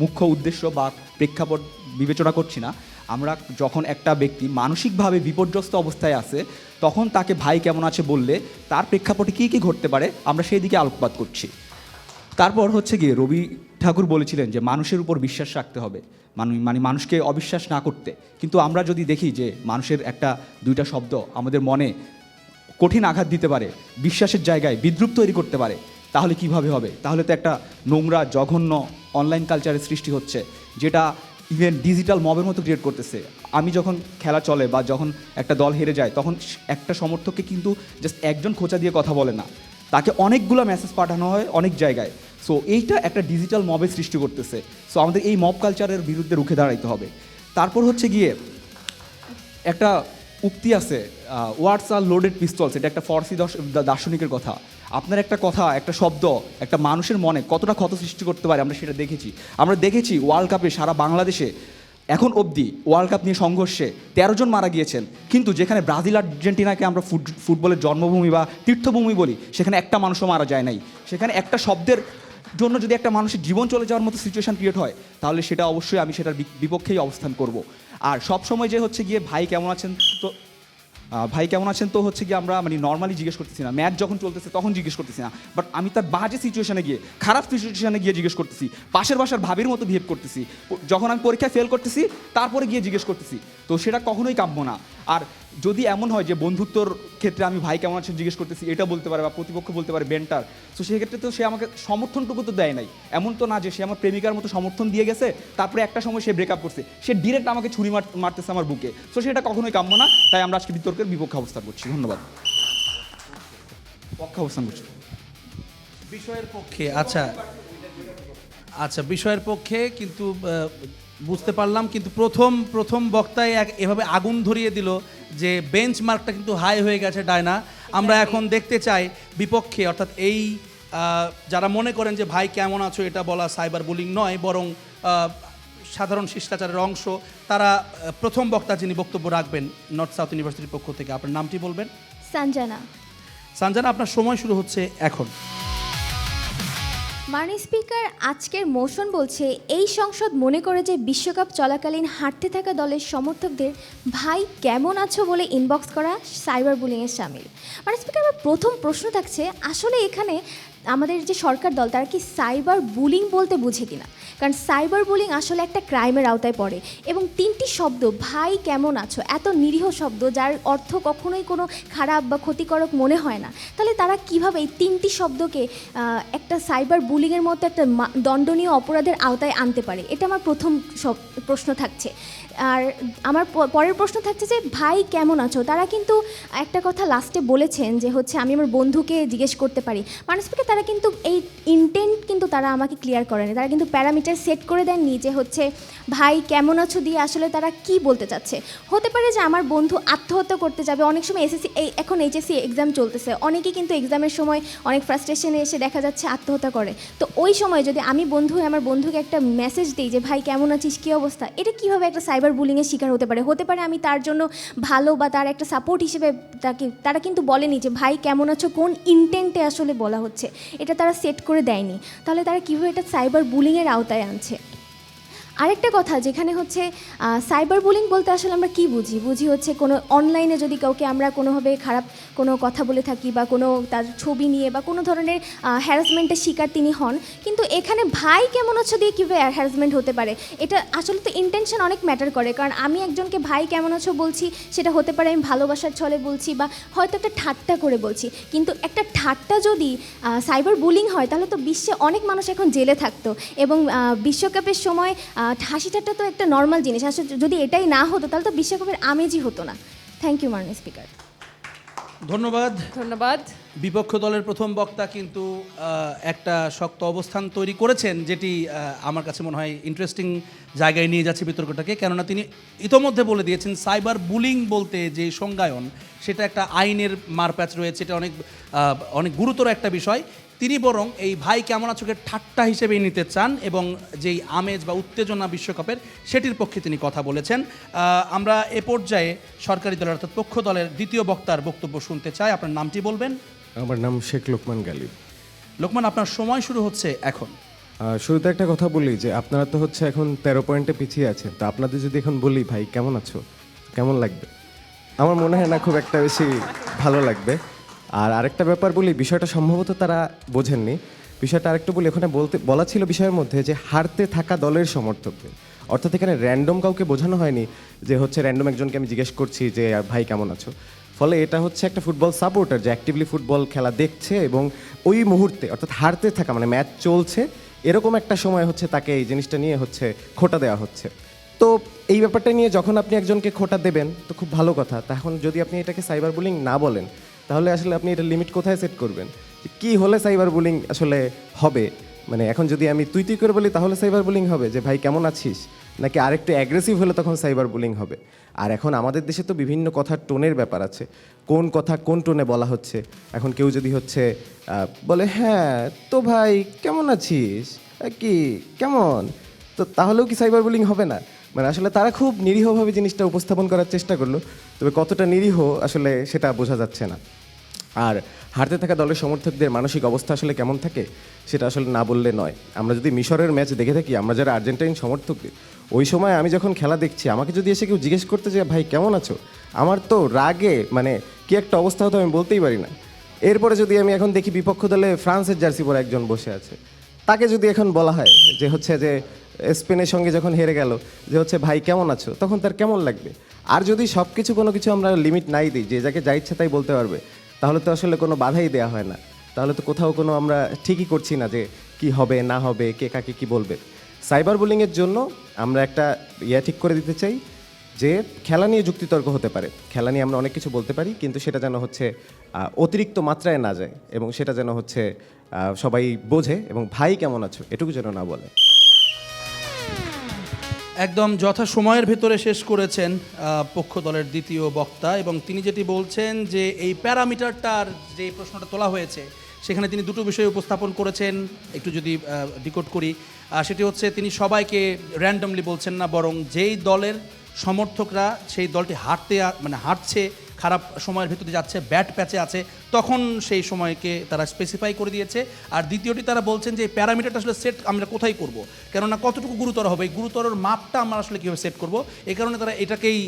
মুখ্য উদ্দেশ্য বা প্রেক্ষাপট বিবেচনা করছি না। আমরা যখন একটা ব্যক্তি মানসিকভাবে বিপর্যস্ত অবস্থায় আছে, তখন তাকে ভাই কেমন আছে বললে তার প্রেক্ষাপটে কী কী ঘটতে পারে আমরা সেই দিকে আলোকপাত করছি। তারপর হচ্ছে গিয়ে রবি ঠাকুর বলেছিলেন যে মানুষের উপর বিশ্বাস রাখতে হবে, মানে মানুষকে অবিশ্বাস না করতে। কিন্তু আমরা যদি দেখি যে মানুষের একটা দুইটা শব্দ আমাদের মনে কঠিন আঘাত দিতে পারে, বিশ্বাসের জায়গায় বিদ্রুপ তৈরি করতে পারে, তাহলে কিভাবে হবে? তাহলে তো একটা নোংরা জঘন্য অনলাইন কালচারের সৃষ্টি হচ্ছে, যেটা ইভেন ডিজিটাল মবের মতো ক্রিয়েট করতেছে। আমি যখন খেলা চলে বা যখন একটা দল হেরে যায়, তখন একটা সমর্থককে কিন্তু জাস্ট একজন খোঁচা দিয়ে কথা বলে না, তাকে অনেকগুলো মেসেজ পাঠানো হয় অনেক জায়গায়। সো এইটা একটা ডিজিটাল মবের সৃষ্টি করতেছে। সো আমাদের এই মব কালচারের বিরুদ্ধে রুখে দাঁড়াইতে হবে। তারপর হচ্ছে গিয়ে একটা উক্তি আছে, ওয়ার্ডস আর লোডেড পিস্তলস, এটা একটা ফরাসি দার্শনিকের কথা। আপনার একটা কথা, একটা শব্দ একটা মানুষের মনে কতটা ক্ষত সৃষ্টি করতে পারে আমরা সেটা দেখেছি। আমরা দেখেছি ওয়ার্ল্ড কাপে সারা বাংলাদেশে এখন অবধি ওয়ার্ল্ড কাপ নিয়ে সংঘর্ষে 13 জন মারা গিয়েছেন, কিন্তু যেখানে ব্রাজিল আর্জেন্টিনাকে আমরা ফুটবলের জন্মভূমি বা তীর্থভূমি বলি, সেখানে একটা মানুষও মারা যায় নাই। সেখানে একটা শব্দের জন্য যদি একটা মানুষের জীবন চলে যাওয়ার মতো সিচুয়েশন ক্রিয়েট হয়, তাহলে সেটা অবশ্যই আমি সেটার বিপক্ষেই অবস্থান করব। আর সব সময় যে হচ্ছে গিয়ে ভাই কেমন আছেন, তো হচ্ছে গিয়ে আমরা মানে নর্মালি জিজ্ঞেস করতেছি না, ম্যাচ যখন চলতেছে তখন জিজ্ঞেস করতেছি না, বাট আমি তার বাজে সিচুয়েশনে গিয়ে, খারাপ সিচুয়েশনে গিয়ে জিজ্ঞেস করতেছি, পাশের বাসার ভাবির মতো বিহেভ করতেছি, যখন আমি পরীক্ষায় ফেল করতেছি তারপরে গিয়ে জিজ্ঞেস করতেছি, তো সেটা কখনোই কাম্য না। আর যদি এমন হয় যে বন্ধুত্বর ক্ষেত্রে আমি ভাই কেমন আছেন জিজ্ঞেস করতেছি, এটা বলতে পারে বা প্রতিপক্ষ বলতে পারে বেন্টার, তো সেক্ষেত্রে তো সে আমাকে সমর্থনটুকু তো দেয় নাই। এমন তো না যে সে আমার প্রেমিকার মতো সমর্থন দিয়ে গেছে, তারপরে একটা সময় সে ব্রেকআপ করছে, সে ডিরেক্ট আমাকে ছুরি মারতেছে আমার বুকে, তো সেটা কখনোই কাম্য না। তাই আমরা আজকে বিতর্কের বিপক্ষে অবস্থান করছি। ধন্যবাদ। পক্ষে অবস্থান করছি বিষয়ের পক্ষে। আচ্ছা, বিষয়ের পক্ষে, কিন্তু বুঝতে পারলাম, কিন্তু প্রথম বক্তায় এভাবে আগুন ধরিয়ে দিল যে বেঞ্চ মার্কটা কিন্তু হাই হয়ে গেছে ডায়না। আমরা এখন দেখতে চাই বিপক্ষে, অর্থাৎ এই যারা মনে করেন যে ভাই কেমন আছো এটা বলা সাইবার বুলিং নয়, বরং সাধারণ শিষ্টাচারের অংশ, তারা প্রথম বক্তা যিনি বক্তব্য রাখবেন নর্থ সাউথ ইউনিভার্সিটির পক্ষ থেকে, আপনার নামটি বলবেন। সঞ্জনা, আপনার সময় শুরু হচ্ছে এখন। মাননীয় স্পিকার, আজকের মোশন বলছে এই সংসদ মনে করে যে বিশ্বকাপ চলাকালীন হারতে থাকা দলের সমর্থকদের ভাই কেমন আছো বলে ইনবক্স করা সাইবার বুলিংয়ের শামিল। মাননীয় স্পিকার, আমার প্রথম প্রশ্ন থাকছে, আসলে এখানে আমাদের যে সরকার দল তারা কি সাইবার বুলিং বলতে বুঝে কিনা, কারণ সাইবার বুলিং আসলে একটা ক্রাইমের আওতায় পড়ে। এবং 3টি শব্দ, ভাই কেমন আছো, এত নিরীহ শব্দ যার অর্থ কখনোই কোনো খারাপ বা ক্ষতিকারক মনে হয় না, তাহলে তারা কিভাবে এই 3টি শব্দকে একটা সাইবার বুলিংয়ের মতো একটা দণ্ডনীয় অপরাধের আওতায় আনতে পারে? এটা আমার প্রথম প্রশ্ন থাকছে। আর আমার পরের প্রশ্ন থাকছে যে ভাই কেমন আছো, তারা কিন্তু একটা কথা লাস্টে বলেছেন যে হচ্ছে আমি আমার বন্ধুকে জিজ্ঞেস করতে পারি। মানুষকে তারা কিন্তু এই ইন্টেন্ট কিন্তু তারা আমাকে ক্লিয়ার করেনি, তারা কিন্তু প্যারামিটার সেট করে দেননি যে হচ্ছে ভাই কেমন আছো দিয়ে আসলে তারা কি বলতে চাচ্ছে। হতে পারে যে আমার বন্ধু আত্মহত্যা করতে যাবে, অনেক সময় এখন এইচএসসি এক্সাম চলতেছে, অনেকেই কিন্তু এক্সামের সময় অনেক ফ্রাস্ট্রেশনে এসে দেখা যাচ্ছে আত্মহত্যা করে। তো ওই সময় যদি আমি আমার বন্ধুকে একটা মেসেজ দিই যে ভাই কেমন আছিস, কী অবস্থা, এটা কীভাবে একটা সাইবার বুলিংয়ের শিকার হতে পারে? হতে পারে আমি তার জন্য ভালো বা তার একটা সাপোর্ট হিসেবে তারা কিন্তু বলেনি যে ভাই কেমন আছো কোন ইন্টেন্টে আসলে বলা হচ্ছে, এটা তারা সেট করে দেয়নি। তাহলে তারা কীভাবে এটা সাইবার বুলিংয়ের আওতায় আনছে? আরেকটা কথা, যেখানে হচ্ছে সাইবার বুলিং বলতে আসলে আমরা কি বুঝি হচ্ছে কোনো অনলাইনে যদি কাউকে আমরা কোনোভাবে খারাপ কোনো কথা বলে থাকি বা কোনো তার ছবি নিয়ে বা কোনো ধরনের হ্যারাসমেন্টের শিকার তিনি হন, কিন্তু এখানে ভাই কেমন আছো দিয়ে কীভাবে হ্যারাসমেন্ট হতে পারে? এটা আসলে তো ইন্টেনশন অনেক ম্যাটার করে, কারণ আমি একজনকে ভাই কেমন আছো বলছি, সেটা হতে পারে আমি ভালোবাসার ছলে বলছি বা হয়তো একটা ঠাট্টা করে বলছি, কিন্তু একটা ঠাট্টা যদি সাইবার বুলিং হয় তাহলে তো বিশ্বে অনেক মানুষ এখন জেলে থাকতো। এবং বিশ্বকাপের সময় হাসি ঠাট্টা তো একটা নর্মাল জিনিস, আসলে যদি এটাই না হতো তাহলে তো বিশ্বকাপের আমেজই হতো না। থ্যাংক ইউ মাননীয় স্পিকার। ধন্যবাদ। বিপক্ষ দলের প্রথম বক্তা কিন্তু একটা শক্ত অবস্থান তৈরি করেছেন, যেটি আমার কাছে মনে হয় ইন্টারেস্টিং জায়গায় নিয়ে যাচ্ছে বিতর্কটাকে, কেননা তিনি ইতোমধ্যে বলে দিয়েছেন সাইবার বুলিং বলতে যে সংজ্ঞায়ন সেটা একটা আইনের মারপ্যাচ রয়েছে, এটা অনেক গুরুতর একটা বিষয়। তিনি বরং এই ভাই কেমন আছোকে ঠাট্টা হিসেবেই নিতে চান এবং যেই আমেজ বা উত্তেজনা বিশ্বকাপের সেটির পক্ষে তিনি কথা বলেছেন। আমরা এ পর্যায়ে সরকারি দলের অর্থাৎ পক্ষ দলের দ্বিতীয় বক্তার বক্তব্য শুনতে চাই। আপনার নামটি বলবেন? আমার নাম শেখ লোকমান গালিব। লোকমান, আপনার সময় শুরু হচ্ছে এখন। শুরুতে একটা কথা বলি যে আপনারা তো হচ্ছে এখন 13 পয়েন্টে পিছিয়ে আছেন, তো আপনাদের যদি এখন বলি ভাই কেমন আছো, কেমন লাগবে? আমার মনে হয় না খুব একটা বেশি ভালো লাগবে। আর আরেকটা ব্যাপার বলি, বিষয়টা সম্ভবত তারা বোঝেননি। বিষয়টা আরেকটু বলি, ওখানে বলা ছিল বিষয়ের মধ্যে যে হারতে থাকা দলের সমর্থকদের, অর্থাৎ এখানে র্যান্ডম কাউকে বোঝানো হয়নি যে হচ্ছে র্যান্ডম একজনকে আমি জিজ্ঞেস করছি যে ভাই কেমন আছো। ফলে এটা হচ্ছে একটা ফুটবল সাপোর্টার যে অ্যাক্টিভলি ফুটবল খেলা দেখছে এবং ওই মুহূর্তে অর্থাৎ হারতে থাকা মানে ম্যাচ চলছে এরকম একটা সময় হচ্ছে তাকে এই জিনিসটা নিয়ে হচ্ছে খোঁটা দেওয়া হচ্ছে। তো এই ব্যাপারটা নিয়ে যখন আপনি একজনকে খোঁটা দেবেন তো খুব ভালো কথা, তখন যদি আপনি এটাকে সাইবার বুলিং না বলেন তাহলে আসলে আপনি এটা লিমিট কোথায় সেট করবেন, কি হলে সাইবার বুলিং আসলে হবে? মানে এখন যদি আমি তুই করে বলি তাহলে সাইবার বুলিং হবে যে ভাই কেমন আছিস, নাকি আরেকটু অ্যাগ্রেসিভ হলে তখন সাইবার বুলিং হবে? আর এখন আমাদের দেশে তো বিভিন্ন কথার টোনের ব্যাপার আছে, কোন কথা কোন টোনে বলা হচ্ছে। এখন কেউ যদি হচ্ছে বলে হ্যাঁ তো ভাই কেমন আছিস, কি কেমন, তো তাহলেও কি সাইবার বুলিং হবে না? মানে আসলে তারা খুব নিরীহভাবে জিনিসটা উপস্থাপন করার চেষ্টা করলো, তবে কতটা নিরীহ আসলে সেটা বোঝা যাচ্ছে না। আর হারতে থাকা দলের সমর্থকদের মানসিক অবস্থা আসলে কেমন থাকে সেটা আসলে না বললে নয়। আমরা যদি মিশরের ম্যাচ দেখে থাকি, আমরা যারা আর্জেন্টাইন সমর্থকদের, ওই সময় আমি যখন খেলা দেখছি আমাকে যদি এসে কেউ জিজ্ঞেস করতে যে ভাই কেমন আছো, আমার তো রাগে মানে কি একটা অবস্থা হতো আমি বলতেই পারি না। এরপরে যদি আমি এখন দেখি বিপক্ষ দলে ফ্রান্সের জার্সি পরে একজন বসে আছে, তাকে যদি এখন বলা হয় যে হচ্ছে যে স্পেনের সঙ্গে যখন হেরে গেল যে হচ্ছে ভাই কেমন আছো, তখন তার কেমন লাগবে? আর যদি সব কিছু কোনো কিছু আমরা লিমিট নাই দিই, যে যাকে যা ইচ্ছা তাই বলতে পারবে, তাহলে তো আসলে কোনো বাধাই দেওয়া হয় না, তাহলে তো কোথাও কোনো আমরা ঠিকই করছি না যে কি হবে না হবে, কে কাকে কি বলবে। সাইবার বুলিংয়ের জন্য আমরা একটা ঠিক করে দিতে চাই যে খেলা নিয়ে যুক্তিতর্ক হতে পারে, খেলা নিয়ে আমরা অনেক কিছু বলতে পারি, কিন্তু সেটা যেন হচ্ছে অতিরিক্ত মাত্রায় না যায় এবং সেটা যেন হচ্ছে সবাই বোঝে এবং ভাই কেমন আছো এটুকু যেন না বলে। একদম যথা সময়ের ভেতরে শেষ করেছেন পক্ষ দলের দ্বিতীয় বক্তা, এবং তিনি যেটি বলছেন যে এই প্যারামিটারটার যে প্রশ্নটা তোলা হয়েছে সেখানে তিনি দুটো বিষয় উপস্থাপন করেছেন, একটু যদি ডিকোড করি, সেটি হচ্ছে তিনি সবাইকে র্যান্ডমলি বলছেন না, বরং যেই দলের সমর্থকরা সেই দলটি হাঁটছে, খারাপ সময়ের ভিতরে যাচ্ছে, ব্যাট প্যাচে আছে, তখন সেই সময়কে তারা স্পেসিফাই করে দিয়েছে। আর দ্বিতীয়টি তারা বলছেন যে এই প্যারামিটারটা আসলে সেট আমরা কোথায় করব, কেননা কতটুকু গুরুতর হবে, এই গুরুতরের মাপটা আমরা আসলে কীভাবে সেট করব, এই কারণে তারা এটাকেই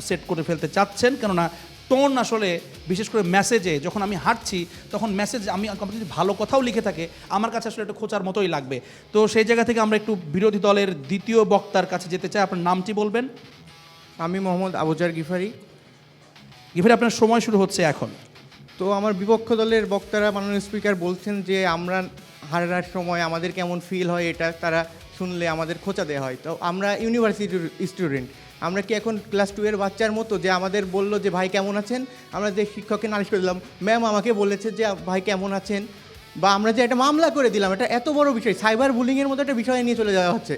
সেট করে ফেলতে চাচ্ছেন, কেননা টোন আসলে বিশেষ করে মেসেজে যখন আমি হাঁটছি তখন মেসেজ আমি যদি ভালো কথাও লিখে থাকে আমার কাছে আসলে একটু খোঁচার মতোই লাগবে। তো সেই জায়গা থেকে আমরা একটু বিরোধী দলের দ্বিতীয় বক্তার কাছে যেতে চাই। আপনার নামটি বলবেন? আমি মোহাম্মদ আবুজার গিফারি। গিফারি, আপনার সময় শুরু হচ্ছে এখন। তো আমার বিপক্ষ দলের বক্তারা মাননীয় স্পিকার বলছেন যে আমরা হারার সময় আমাদের কেমন ফিল হয় এটা তারা শুনলে আমাদের খোঁচা দেওয়া হয়। তো আমরা ইউনিভার্সিটির স্টুডেন্ট, আমরা কি এখন ক্লাস 2 এর বাচ্চার মতো যে আমাদের বললো যে ভাই কেমন আছেন, আমরা যে শিক্ষককে নালিশ করে দিলাম, ম্যাম আমাকে বলেছে যে ভাই কেমন আছেন, বা আমরা যে একটা মামলা করে দিলাম, এটা এত বড় বিষয়, সাইবার বুলিংয়ের মতো একটা বিষয় নিয়ে চলে যাওয়া হচ্ছে।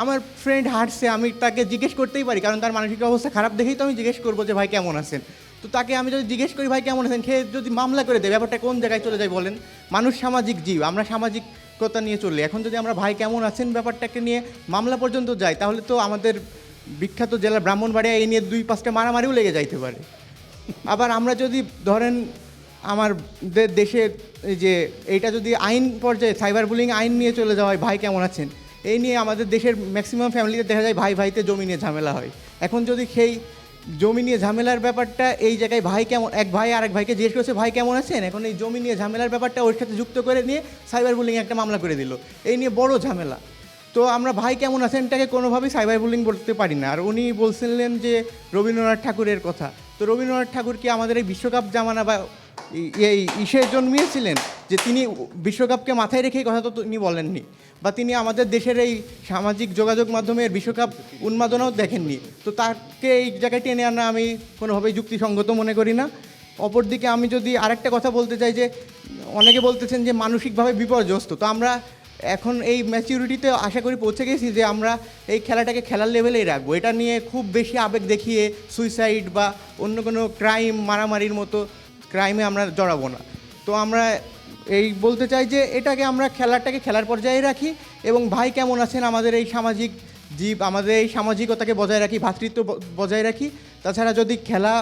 আমার ফ্রেন্ড হাঁটছে, আমি তাকে জিজ্ঞেস করতেই পারি, কারণ তার মানসিক অবস্থা খারাপ দেখেই তো আমি জিজ্ঞেস করবো যে ভাই কেমন আছেন। তো তাকে আমি যদি জিজ্ঞেস করি ভাই কেমন আছেন, সে যদি মামলা করে দেয়, ব্যাপারটা কোন জায়গায় চলে যায় বলেন? মানুষ সামাজিক জীব, আমরা সামাজিকতা নিয়ে চলি। এখন যদি আমরা ভাই কেমন আছেন ব্যাপারটাকে নিয়ে মামলা পর্যন্ত যাই, তাহলে তো আমাদের বিখ্যাত জেলা ব্রাহ্মণবাড়িয়া এই নিয়ে 2-5টা মারামারিও লেগে যাইতে পারে। আবার আমরা যদি ধরেন আমাদের দেশে যে এইটা যদি আইন পর্যায়ে সাইবার বুলিং আইন নিয়ে চলে যাওয়া হয়, ভাই কেমন আছেন এই নিয়ে আমাদের দেশের ম্যাক্সিমাম ফ্যামিলিতে দেখা যায় ভাই ভাইতে জমি নিয়ে ঝামেলা হয়। এখন যদি সেই জমি নিয়ে ঝামেলার ব্যাপারটা এই জায়গায় ভাই কেমন, এক ভাই আরেক ভাইকে জিজ্ঞেস করছে ভাই কেমন আছেন, এখন এই জমি নিয়ে ঝামেলার ব্যাপারটা ওর সাথে যুক্ত করে নিয়ে সাইবার বুলিং একটা মামলা করে দিল, এই নিয়ে বড় ঝামেলা। তো আমরা ভাই কেমন আছেনটাকে কোনোভাবেই সাইবার বুলিং বলতে পারি না। আর উনি বলছিলেন যে রবীন্দ্রনাথ ঠাকুরের কথা, তো রবীন্দ্রনাথ ঠাকুর কি আমাদের এই বিশ্বকাপ জামানা বা এই ইসে জন্মিয়েছিলেন যে তিনি বিশ্বকাপকে মাথায় রেখেই কথা তো তিনি বলেননি, বা তিনি আমাদের দেশের এই সামাজিক যোগাযোগ মাধ্যমের বিশ্বকাপ উন্মাদনাও দেখেননি। তো তাকে এই জায়গায় টেনে আনা আমি কোনোভাবেই যুক্তিসঙ্গত মনে করি না। অপরদিকে আমি যদি আরেকটা কথা বলতে চাই যে অনেকে বলতেছেন যে মানসিকভাবে বিপর্যস্ত, তো আমরা এখন এই ম্যাচিউরিটিতে আশা করি পৌঁছে গেছি যে আমরা এই খেলাটাকে খেলার লেভেলেই রাখবো। এটা নিয়ে খুব বেশি আবেগ দেখিয়ে সুইসাইড বা অন্য কোনো ক্রাইম, মারামারির মতো ক্রাইমে আমরা জড়াবো না। তো আমরা এই বলতে চাই যে এটাকে আমরা খেলাটাকে খেলার পর্যায়ে রাখি, এবং ভাই কেমন আছেন আমাদের এই সামাজিক জীব, আমাদের এই সামাজিকতাকে বজায় রাখি, ভ্রাতৃত্ব বজায় রাখি। তাছাড়া যদি খেলা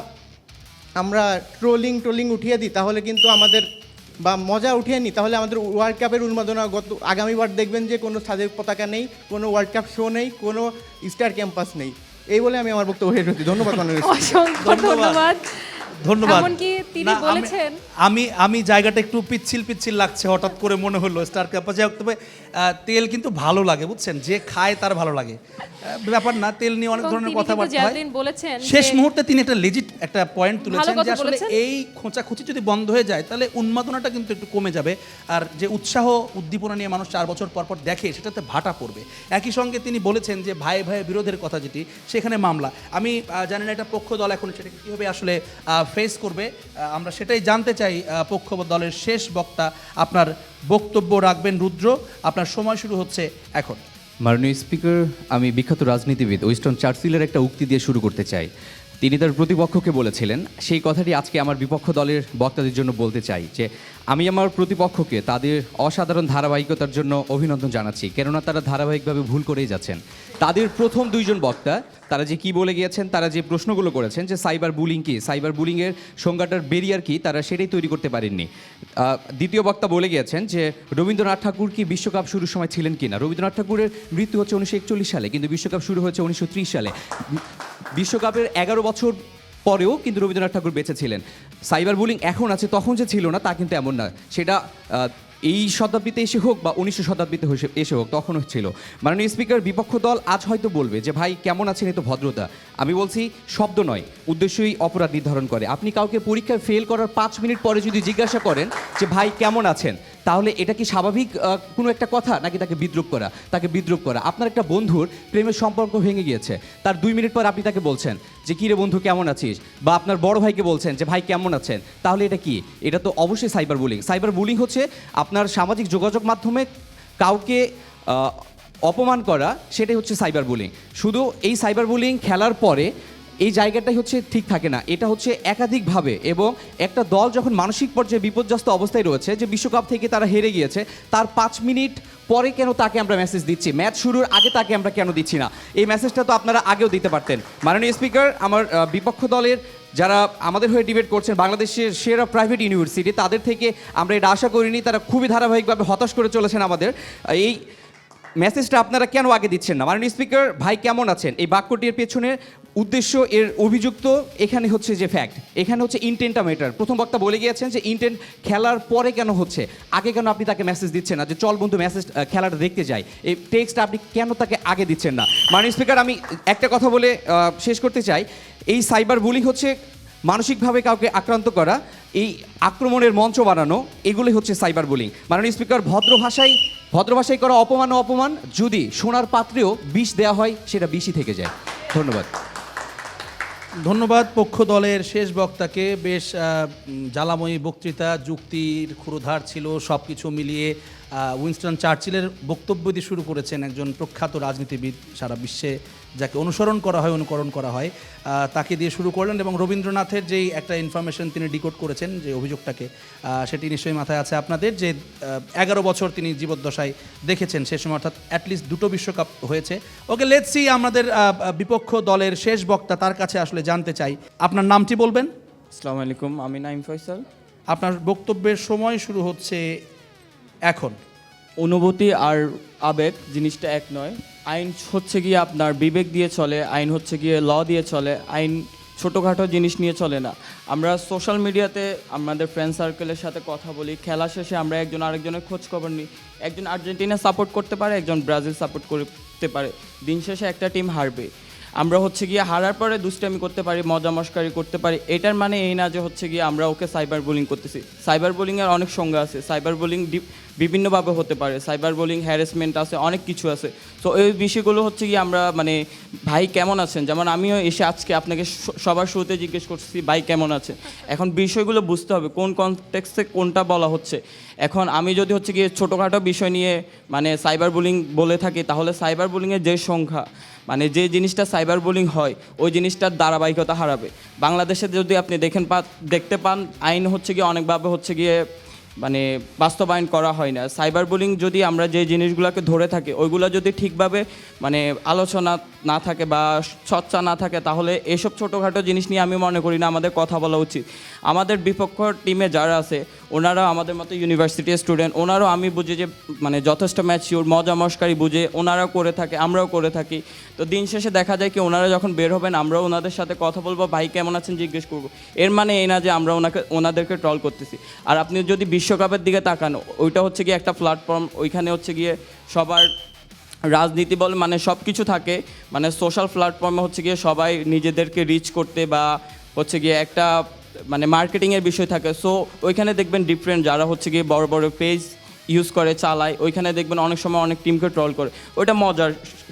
আমরা ট্রোলিং উঠিয়ে দিই তাহলে কিন্তু আমাদের, বা মজা উঠিয়ে নিই তাহলে আমাদের ওয়ার্ল্ড কাপের উন্মাদনা আগামীবার দেখবেন যে কোনো ছাদের পতাকা নেই, কোনো ওয়ার্ল্ড কাপ শো নেই, কোনো স্টার ক্যাম্পাস নেই। এই বলে আমি আমার বক্তব্য শেষ করছি। ধন্যবাদ। অসংখ্য ধন্যবাদ। ধন্যবাদ। এমনকি তিনি বলেছেন আমি জায়গাটা একটু পিচ্ছিল লাগছে, হঠাৎ করে মনে হলো স্টার ক্যাম্পাসে। তবে তেল কিন্তু ভালো লাগে, বুঝছেন, যে খায় তার ভালো লাগে, ব্যাপার না। তেল নিয়ে অনেক ধরনের কথাবার্তা হয়। শেষ মুহূর্তে তিনি একটা লেজিট একটা পয়েন্ট তুলেছেন যে আসলে এই খোঁচাখুচি যদি বন্ধ হয়ে যায় তাহলে উন্মাদনাটা কিন্তু একটু কমে যাবে, আর যে উৎসাহ উদ্দীপনা নিয়ে মানুষ 4 বছর পর দেখে সেটাতে ভাটা পড়বে। একই সঙ্গে তিনি বলেছেন যে ভাই বিরোধের কথা যেটি, সেখানে মামলা। আমি জানি না এটা পক্ষ দল এখন সেটাকে কীভাবে আসলে ফেস করবে, আমরা সেটাই জানতে চাই। পক্ষ দলের শেষ বক্তা আপনার বক্তব্য রাখবেন রুদ্র, আপনার সময় শুরু হচ্ছে এখন। মাননীয় স্পিকার, আমি বিখ্যাত রাজনীতিবিদ উইনস্টন চার্চিলের একটা উক্তি দিয়ে শুরু করতে চাই। তিনি তার প্রতিপক্ষকে বলেছিলেন, সেই কথাটি আজকে আমার বিপক্ষ দলের বক্তাদের জন্য বলতে চাই যে আমি আমার প্রতিপক্ষকে তাদের অসাধারণ ধারাবাহিকতার জন্য অভিনন্দন জানাচ্ছি, কেননা তারা ধারাবাহিকভাবে ভুল করেই যাচ্ছেন। তাদের প্রথম 2 জন বক্তা তারা যে কি বলে গিয়েছেন, তারা যে প্রশ্নগুলো করেছেন যে সাইবার বুলিং কি, সাইবার বুলিংয়ের সংজ্ঞাটার বেরিয়ার কি, তারা সেটাই তৈরি করতে পারেননি। দ্বিতীয় বক্তা বলে গিয়েছেন যে রবীন্দ্রনাথ ঠাকুর কি বিশ্বকাপ শুরুর সময় ছিলেন কি না। রবীন্দ্রনাথ ঠাকুরের মৃত্যু হচ্ছে 1941 সালে, কিন্তু বিশ্বকাপ শুরু হয়েছে 1930 সালে। বিশ্বকাপের 11 বছর পরেও কিন্তু রবীন্দ্রনাথ ঠাকুর বেঁচে ছিলেন। সাইবার বুলিং এখন আছে, তখন যে ছিল না তা কিন্তু এমন না। সেটা এই শতাব্দীতে এসে হোক বা 1900 শতাব্দীতে এসে হোক, তখনও ছিল। মাননীয় স্পিকার, বিপক্ষ দল আজ হয়তো বলবে যে ভাই কেমন আছেন, এ তো ভদ্রতা। আমি বলছি শব্দ নয়, উদ্দেশ্যই অপরাধ নির্ধারণ করে। আপনি কাউকে পরীক্ষায় ফেল করার 5 মিনিট পরে যদি জিজ্ঞাসা করেন যে ভাই কেমন আছেন, তাহলে এটা কি স্বাভাবিক কোনো একটা কথা, নাকি তাকে বিদ্রুপ করা? আপনার একটা বন্ধুর প্রেমের সম্পর্ক ভেঙে গিয়েছে, তার 2 মিনিট পর আপনি তাকে বলছেন যে কী রে বন্ধু কেমন আছিস, বা আপনার বড় ভাইকে বলছেন যে ভাই কেমন আছেন, তাহলে এটা কি? এটা তো অবশ্যই সাইবার বুলিং। সাইবার বুলিং হচ্ছে আপনার সামাজিক যোগাযোগ মাধ্যমে কাউকে অপমান করা, সেটাই হচ্ছে সাইবার বুলিং। শুধু এই সাইবার বুলিং খেলার পরে এই জায়গাটাই হচ্ছে ঠিক থাকে না, এটা হচ্ছে একাধিকভাবে। এবং একটা দল যখন মানসিক পর্যায়ে বিপর্যস্ত অবস্থায় রয়েছে, যে বিশ্বকাপ থেকে তারা হেরে গিয়েছে, তার 5 মিনিট পরে কেন তাকে আমরা মেসেজ দিচ্ছি, ম্যাচ শুরুর আগে তাকে আমরা কেন দিচ্ছি না? এই মেসেজটা তো আপনারা আগেও দিতে পারতেন। মাননীয় স্পিকার, আমার বিপক্ষ দলের যারা আমাদের হয়ে ডিবেট করছেন, বাংলাদেশের সেরা প্রাইভেট ইউনিভার্সিটি, তাদের থেকে আমরা এটা আশা করিনি। তারা খুবই ধারাবাহিকভাবে হতাশ করে চলেছেন আমাদের। এই মেসেজটা আপনারা কেন আগে দিচ্ছেন না? মাননীয় স্পিকার, ভাই কেমন আছেন এই বাক্যটির পেছনে উদ্দেশ্য এর অভিযুক্ত এখানে হচ্ছে যে ফ্যাক্ট, এখানে হচ্ছে ইন্টেন্টটা ম্যাটার। প্রথম বক্তা বলে গিয়েছেন যে ইন্টেন্ট খেলার পরে কেন হচ্ছে, আগে কেন আপনি তাকে মেসেজ দিচ্ছেন না যে চল বন্ধু মেসেজ খেলাটা দেখতে যাই, এই টেক্সটটা আপনি কেন তাকে আগে দিচ্ছেন না। মাননীয় স্পিকার, আমি একটা কথা বলে শেষ করতে চাই। এই সাইবার বুলিং হচ্ছে মানসিকভাবে কাউকে আক্রান্ত করা, এই আক্রমণের মঞ্চ বানানো, এগুলি হচ্ছে সাইবার বুলিং। মাননীয় স্পিকার, ভদ্র ভাষায় করা অপমান ও অপমান যদি সোনার পাত্রেও বিষ দেওয়া হয় সেটা বিষই থেকে যায়। ধন্যবাদ। ধন্যবাদ পক্ষ দলের শেষ বক্তাকে। বেশ জ্বালাময়ী বক্তৃতা, যুক্তির ক্ষুরধার ছিল, সব কিছু মিলিয়ে উইনস্টন চার্চিলের বক্তব্য দিয়ে শুরু করেছেন একজন প্রখ্যাত রাজনীতিবিদ, সারা বিশ্বে যাকে অনুসরণ করা হয়, অনুকরণ করা হয়, তাকে দিয়ে শুরু করলেন এবং রবীন্দ্রনাথের যেই একটা ইনফরমেশন তিনি ডিকোড করেছেন যে অভিযোগটাকে, সেটি নিশ্চয়ই মাথায় আছে আপনাদের, যে 11 বছর তিনি জীবদ্দশায় দেখেছেন সে সময়, অর্থাৎ অ্যাটলিস্ট 2টো বিশ্বকাপ হয়েছে। ওকে, লেটস সি আমাদের বিপক্ষ দলের শেষ বক্তা, তার কাছে আসলে জানতে চাই আপনার নামটি বলবেন। আসসালামু আলাইকুম, আমি নাইম ফয়সাল। আপনার বক্তব্যের সময় শুরু হচ্ছে এখন। অনুভূতি আর আবেগ জিনিসটা এক নয়। আইন হচ্ছে গিয়ে আপনার বিবেক দিয়ে চলে, আইন হচ্ছে গিয়ে ল দিয়ে চলে, আইন ছোটোখাটো জিনিস নিয়ে চলে না। আমরা সোশ্যাল মিডিয়াতে আমাদের ফ্রেন্ড সার্কেলের সাথে কথা বলি, খেলা শেষে আমরা একজন আরেকজনের খোঁজ খবর নিই। একজন আর্জেন্টিনা সাপোর্ট করতে পারে, একজন ব্রাজিল সাপোর্ট করতে পারে, দিন শেষে একটা টিম হারবে। আমরা হচ্ছে গিয়ে হারার পরে দুষ্টামি করতে পারি, মজা মস্কারি করতে পারি, এটার মানে এই না যে হচ্ছে গিয়ে আমরা ওকে সাইবার বুলিং করতেছি। সাইবার বুলিংয়ের অনেক সংজ্ঞা আছে, সাইবার বুলিং বিভিন্নভাবে হতে পারে, সাইবার বুলিং হ্যারাসমেন্ট আছে, অনেক কিছু আছে। তো এই বিষয়গুলো হচ্ছে গিয়ে আমরা মানে ভাই কেমন আছেন, যেমন আমিও এসে আজকে আপনাকে সবার শুরুতে জিজ্ঞেস করছি ভাই কেমন আছেন। এখন বিষয়গুলো বুঝতে হবে কোন কনটেক্সটে কোনটা বলা হচ্ছে। এখন আমি যদি হচ্ছে গিয়ে ছোটোখাটো বিষয় নিয়ে মানে সাইবার বুলিং বলে থাকি, তাহলে সাইবার বুলিংয়ের যে সংখ্যা, মানে যে জিনিসটা সাইবার বুলিং হয় ওই জিনিসটার ধারাবাহিকতা হারাবে। বাংলাদেশে যদি আপনি দেখতে পান, আইন হচ্ছে গিয়ে অনেকভাবে হচ্ছে গিয়ে মানে বাস্তবায়ন করা হয় না। সাইবার বুলিং যদি আমরা যে জিনিসগুলোকে ধরে থাকি ওইগুলো যদি ঠিকভাবে মানে আলোচনা না থাকে বা চর্চা না থাকে, তাহলে এসব ছোটোখাটো জিনিস নিয়ে আমি মনে করি না আমাদের কথা বলা উচিত। আমাদের বিপক্ষ টিমে যারা আছে ওনারাও আমাদের মতো ইউনিভার্সিটির স্টুডেন্ট, ওনারাও আমি বুঝি যে মানে যথেষ্ট ম্যাচিউর, মজা মস্কারি বুঝে ওনারাও করে থাকে, আমরাও করে থাকি। তো দিন শেষে দেখা যায় কি ওনারা যখন বের হবেন আমরাও ওনাদের সাথে কথা বলবো, ভাই কেমন আছেন জিজ্ঞেস করবো। এর মানে এই না যে আমরা ওনাদেরকে ট্রল করতেছি। আর আপনি যদি বিশ্বকাপের দিকে তাকান, ওইটা হচ্ছে গিয়ে একটা প্ল্যাটফর্ম, ওইখানে হচ্ছে গিয়ে সবার রাজনীতি বলে মানে সব কিছু থাকে, মানে সোশ্যাল প্ল্যাটফর্মে হচ্ছে গিয়ে সবাই নিজেদেরকে রিচ করতে বা হচ্ছে গিয়ে একটা মানে মার্কেটিংয়ের বিষয় থাকে। সো ওইখানে দেখবেন ডিফারেন্ট যারা হচ্ছে গিয়ে বড় বড় পেজ ইউজ করে চালায়, ওইখানে দেখবেন অনেক সময় অনেক টিমকে ট্রল করে, ওইটা মজার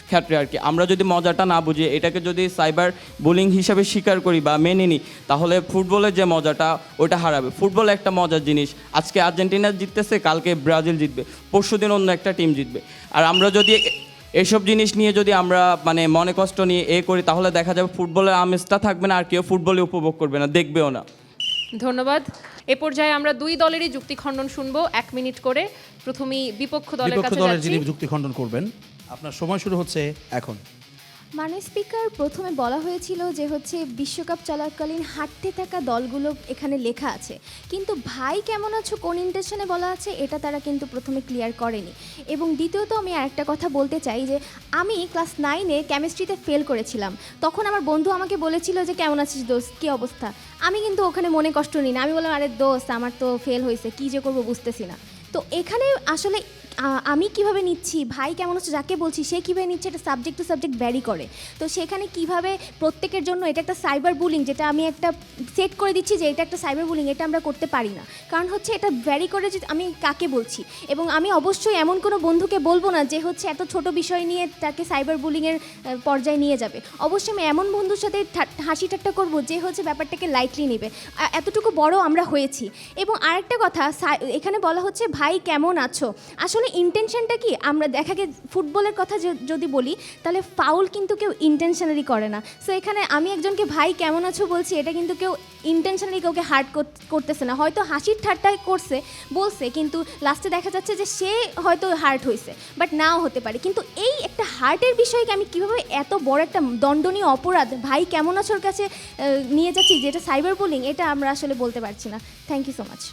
ক্ষেত্রে আর কি। আমরা যদি মজাটা না বুঝি, এটাকে যদি সাইবার বুলিং হিসাবে স্বীকার করি বা মেনে নিই, তাহলে ফুটবলের যে মজাটা ওইটা হারাবে। ফুটবল একটা মজার জিনিস, আজকে আর্জেন্টিনা জিততেছে, কালকে ব্রাজিল জিতবে, পরশুদিন অন্য একটা টিম জিতবে। আর আমরা যদি এইসব জিনিস নিয়ে যদি আমরা মানে মনে কষ্ট নিয়ে করি, তাহলে দেখা যাবে ফুটবলের আমেজটা থাকবে না, আর কেউ ফুটবলে উপভোগ করবে না, দেখবেও না। ধন্যবাদ। এ পর্যায়ে আমরা দুই দলেরই যুক্তি খণ্ডন শুনবো 1 মিনিট করে। প্রথমেই বিপক্ষ দলের কাছে যাচ্ছি। যিনি যুক্তি খণ্ডন করবেন, আপনার সময় শুরু হচ্ছে এখন। মানে স্পিকার, প্রথমে বলা হয়েছিল যে হচ্ছে বিশ্বকাপ চলাকালীন হাঁটতে থাকা দলগুলো এখানে লেখা আছে, কিন্তু ভাই কেমন আছো কোন ইন্টেনশনে বলা আছে এটা তারা কিন্তু প্রথমে ক্লিয়ার করেনি। এবং দ্বিতীয়ত আমি আরেকটা কথা বলতে চাই যে আমি ক্লাস 9-এ কেমিস্ট্রিতে ফেল করেছিলাম, তখন আমার বন্ধু আমাকে বলেছিল যে কেমন আছিস দোস্ত, কী অবস্থা। আমি কিন্তু ওখানে মনে কষ্ট নিই না, আমি বললাম আরে দোস্ত আমার তো ফেল হয়েছে, কী যে করবো বুঝতেছি না। তো এখানে আসলে আমি কিভাবে নিচ্ছি, ভাই কেমন হচ্ছে যাকে বলছি সে কীভাবে নিচ্ছে, এটা সাবজেক্ট টু সাবজেক্ট ভ্যারি করে। তো সেখানে কিভাবে প্রত্যেকের জন্য এটা একটা সাইবার বুলিং, যেটা আমি একটা সেট করে দিচ্ছি যে এটা একটা সাইবার বুলিং, এটা আমরা করতে পারি না। কারণ হচ্ছে এটা ভ্যারি করে যে আমি কাকে বলছি। এবং আমি অবশ্যই এমন কোনো বন্ধুকে বলবো না যে হচ্ছে এত ছোট বিষয় নিয়ে তাকে সাইবার বুলিংয়ের পর্যায়ে নিয়ে যাবে। অবশ্যই আমি এমন বন্ধুর সাথে হাসি ঠাট্টা করবো যে হচ্ছে ব্যাপারটাকে লাইটলি নেবে। এতটুকু বড় আমরা হয়েছি। এবং আরেকটা কথা, এখানে বলা হচ্ছে ভাই কেমন আছো, আসলে ইন্টেনশনটা কি, আমরা দেখাকে ফুটবলের কথা যদি বলি তাহলে ফাউল কিন্তু কেউ ইন্টেনশনালি করে না। সো এখানে আমি একজনকে ভাই কেমন আছো বলছি, এটা কিন্তু কেউ ইন্টেনশনালি কাউকে হার্ট করতেছে না, হয়তো হাসির ঠাট্টায় করছে বলছে, কিন্তু লাস্টে দেখা যাচ্ছে যে সে হয়তো হার্ট হয়েছে, বাট নাও হতে পারে। কিন্তু এই একটা হার্টের বিষয়কে আমি কীভাবে এত বড় একটা দণ্ডনীয় অপরাধ ভাই কেমন আছোর কাছে নিয়ে যাচ্ছি, যেটা সাইবার বুলিং, এটা আমরা আসলে বলতে পারছি না। Thank you so much.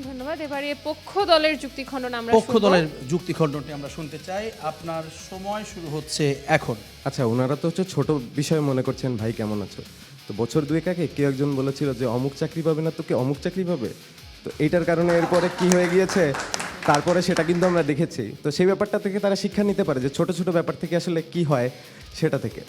ধন্যবাদ। এবারে পক্ষ দলের যুক্তি খণ্ডন আমরা পক্ষ শুনবো। দলের যুক্তি খণ্ডনটি আমরা শুনতে চাই। আপনার সময় শুরু হচ্ছে এখন। আচ্ছা, ওনারা তো হচ্ছে ছোট বিষয় মনে করছেন ভাই কেমন আছো, তো বছর দুয়েক আগে কেউ একজন বলেছিল যে অমুক চাকরি পাবে না তো কে অমুক চাকরি পাবে, তো এইটার কারণে এরপরে কি হয়ে গিয়েছে তারপরে সেটা কিন্তু আমরা দেখেছি। তো সেই ব্যাপারটা থেকে তারা শিক্ষা নিতে পারে যে ছোট ছোট ব্যাপার থেকে আসলে কি হয় সেটা থেকে।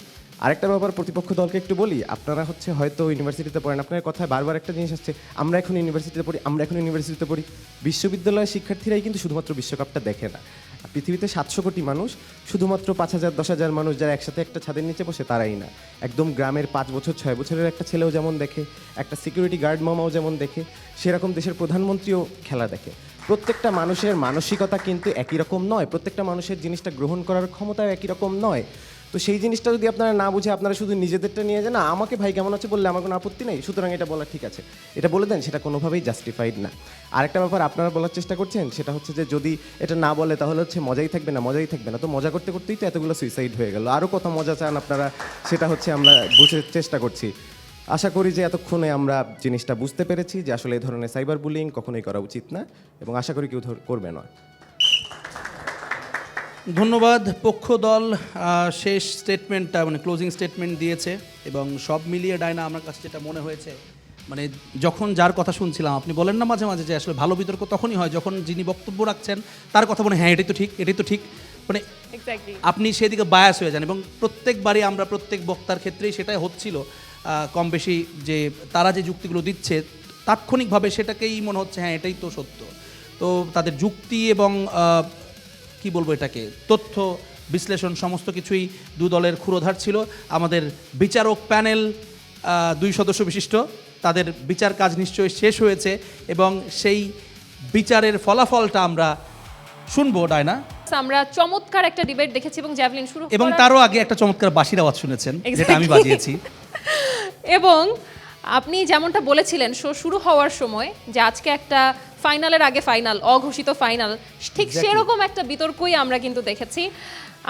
আরেকটা ব্যাপার প্রতিপক্ষ দলকে একটু বলি, আপনারা হচ্ছে হয়তো ইউনিভার্সিটিতে পড়েন, আপনার কথায় বারবার একটা জিনিস আসছে, আমরা এখন ইউনিভার্সিটিতে পড়ি, আমরা এখন ইউনিভার্সিটিতে পড়ি। বিশ্ববিদ্যালয়ের শিক্ষার্থীরাই কিন্তু শুধুমাত্র বিশ্বকাপটা দেখে না। পৃথিবীতে 700 কোটি মানুষ, শুধুমাত্র 5000 10,000 মানুষ যারা একসাথে একটা ছাদের নিচে বসে তারাই না, একদম গ্রামের 5 বছর 6 বছরের একটা ছেলেও যেমন দেখে, একটা সিকিউরিটি গার্ড মামাও যেমন দেখে, সেরকম দেশের প্রধানমন্ত্রীও খেলা দেখে। প্রত্যেকটা মানুষের মানসিকতা কিন্তু একই রকম নয়, প্রত্যেকটা মানুষের জিনিসটা গ্রহণ করার ক্ষমতাও একই রকম নয়। তো সেই জিনিসটা যদি আপনারা না বুঝে আপনারা শুধু নিজেদেরটা নিয়ে যান, না আমাকে ভাই কেমন আছে বললে আমার কোনো আপত্তি নেই, সুতরাং এটা বলা ঠিক আছে, এটা বলে দেন, সেটা কোনোভাবেই জাস্টিফাইড না। আরেকটা ব্যাপার আপনারা বলার চেষ্টা করছেন, সেটা হচ্ছে যে যদি এটা না বলে তাহলে হচ্ছে মজাই থাকবে না, মজাই থাকবে না। তো মজা করতে করতেই তো এতগুলো সুইসাইড হয়ে গেল, আরও কত মজা চান আপনারা সেটা হচ্ছে আমরা বুঝতে চেষ্টা করছি। আশা করি যে এতক্ষণে আমরা জিনিসটা বুঝতে পেরেছি যে আসলে এই ধরনের সাইবার বুলিং কখনোই করা উচিত না, এবং আশা করি কেউ করবে না। ধন্যবাদ। পক্ষ দল শেষ স্টেটমেন্টটা মানে ক্লোজিং স্টেটমেন্ট দিয়েছে, এবং সব মিলিয়ে ডায়না আমার কাছে যেটা মনে হয়েছে, মানে যখন যার কথা শুনছিলাম, আপনি বলেন না মাঝে মাঝে যে আসলে ভালো বিতর্ক তখনই হয় যখন যিনি বক্তব্য রাখছেন তার কথা বলে হ্যাঁ এটাই তো ঠিক, এটাই তো ঠিক, মানে আপনি সেদিকে বায়াস হয়ে যান। এবং প্রত্যেকবারই আমরা প্রত্যেক বক্তার ক্ষেত্রেই সেটাই হচ্ছিল কম বেশি, যে তারা যে যুক্তিগুলো দিচ্ছে তাৎক্ষণিকভাবে সেটাকেই মনে হচ্ছে হ্যাঁ এটাই তো সত্য। তো তাদের যুক্তি এবং কি বলবো এটাকে, তথ্য বিশ্লেষণ সমস্ত কিছুই দু দলের ক্ষুরোধার ছিল। আমাদের বিচারক প্যানেল 2 সদস্য বিশিষ্ট, তাদের বিচার কাজ নিশ্চয়ই শেষ হয়েছে, এবং সেই বিচারের ফলাফলটা আমরা শুনবো ডায়না। আমরা চমৎকার একটা ডিবেট দেখেছি এবং জ্যাভলিন শুরু এবং তারও আগে একটা চমৎকার বাঁশির আওয়াজ শুনেছেন, যেটা আমি বাজিয়েছি। এবং আপনি যেমনটা বলেছিলেন শো শুরু হওয়ার সময় যে আজকে একটা ফাইনালের আগে ফাইনাল, অঘোষিত ফাইনাল, ঠিক সেরকম একটা বিতর্কই আমরা কিন্তু দেখেছি।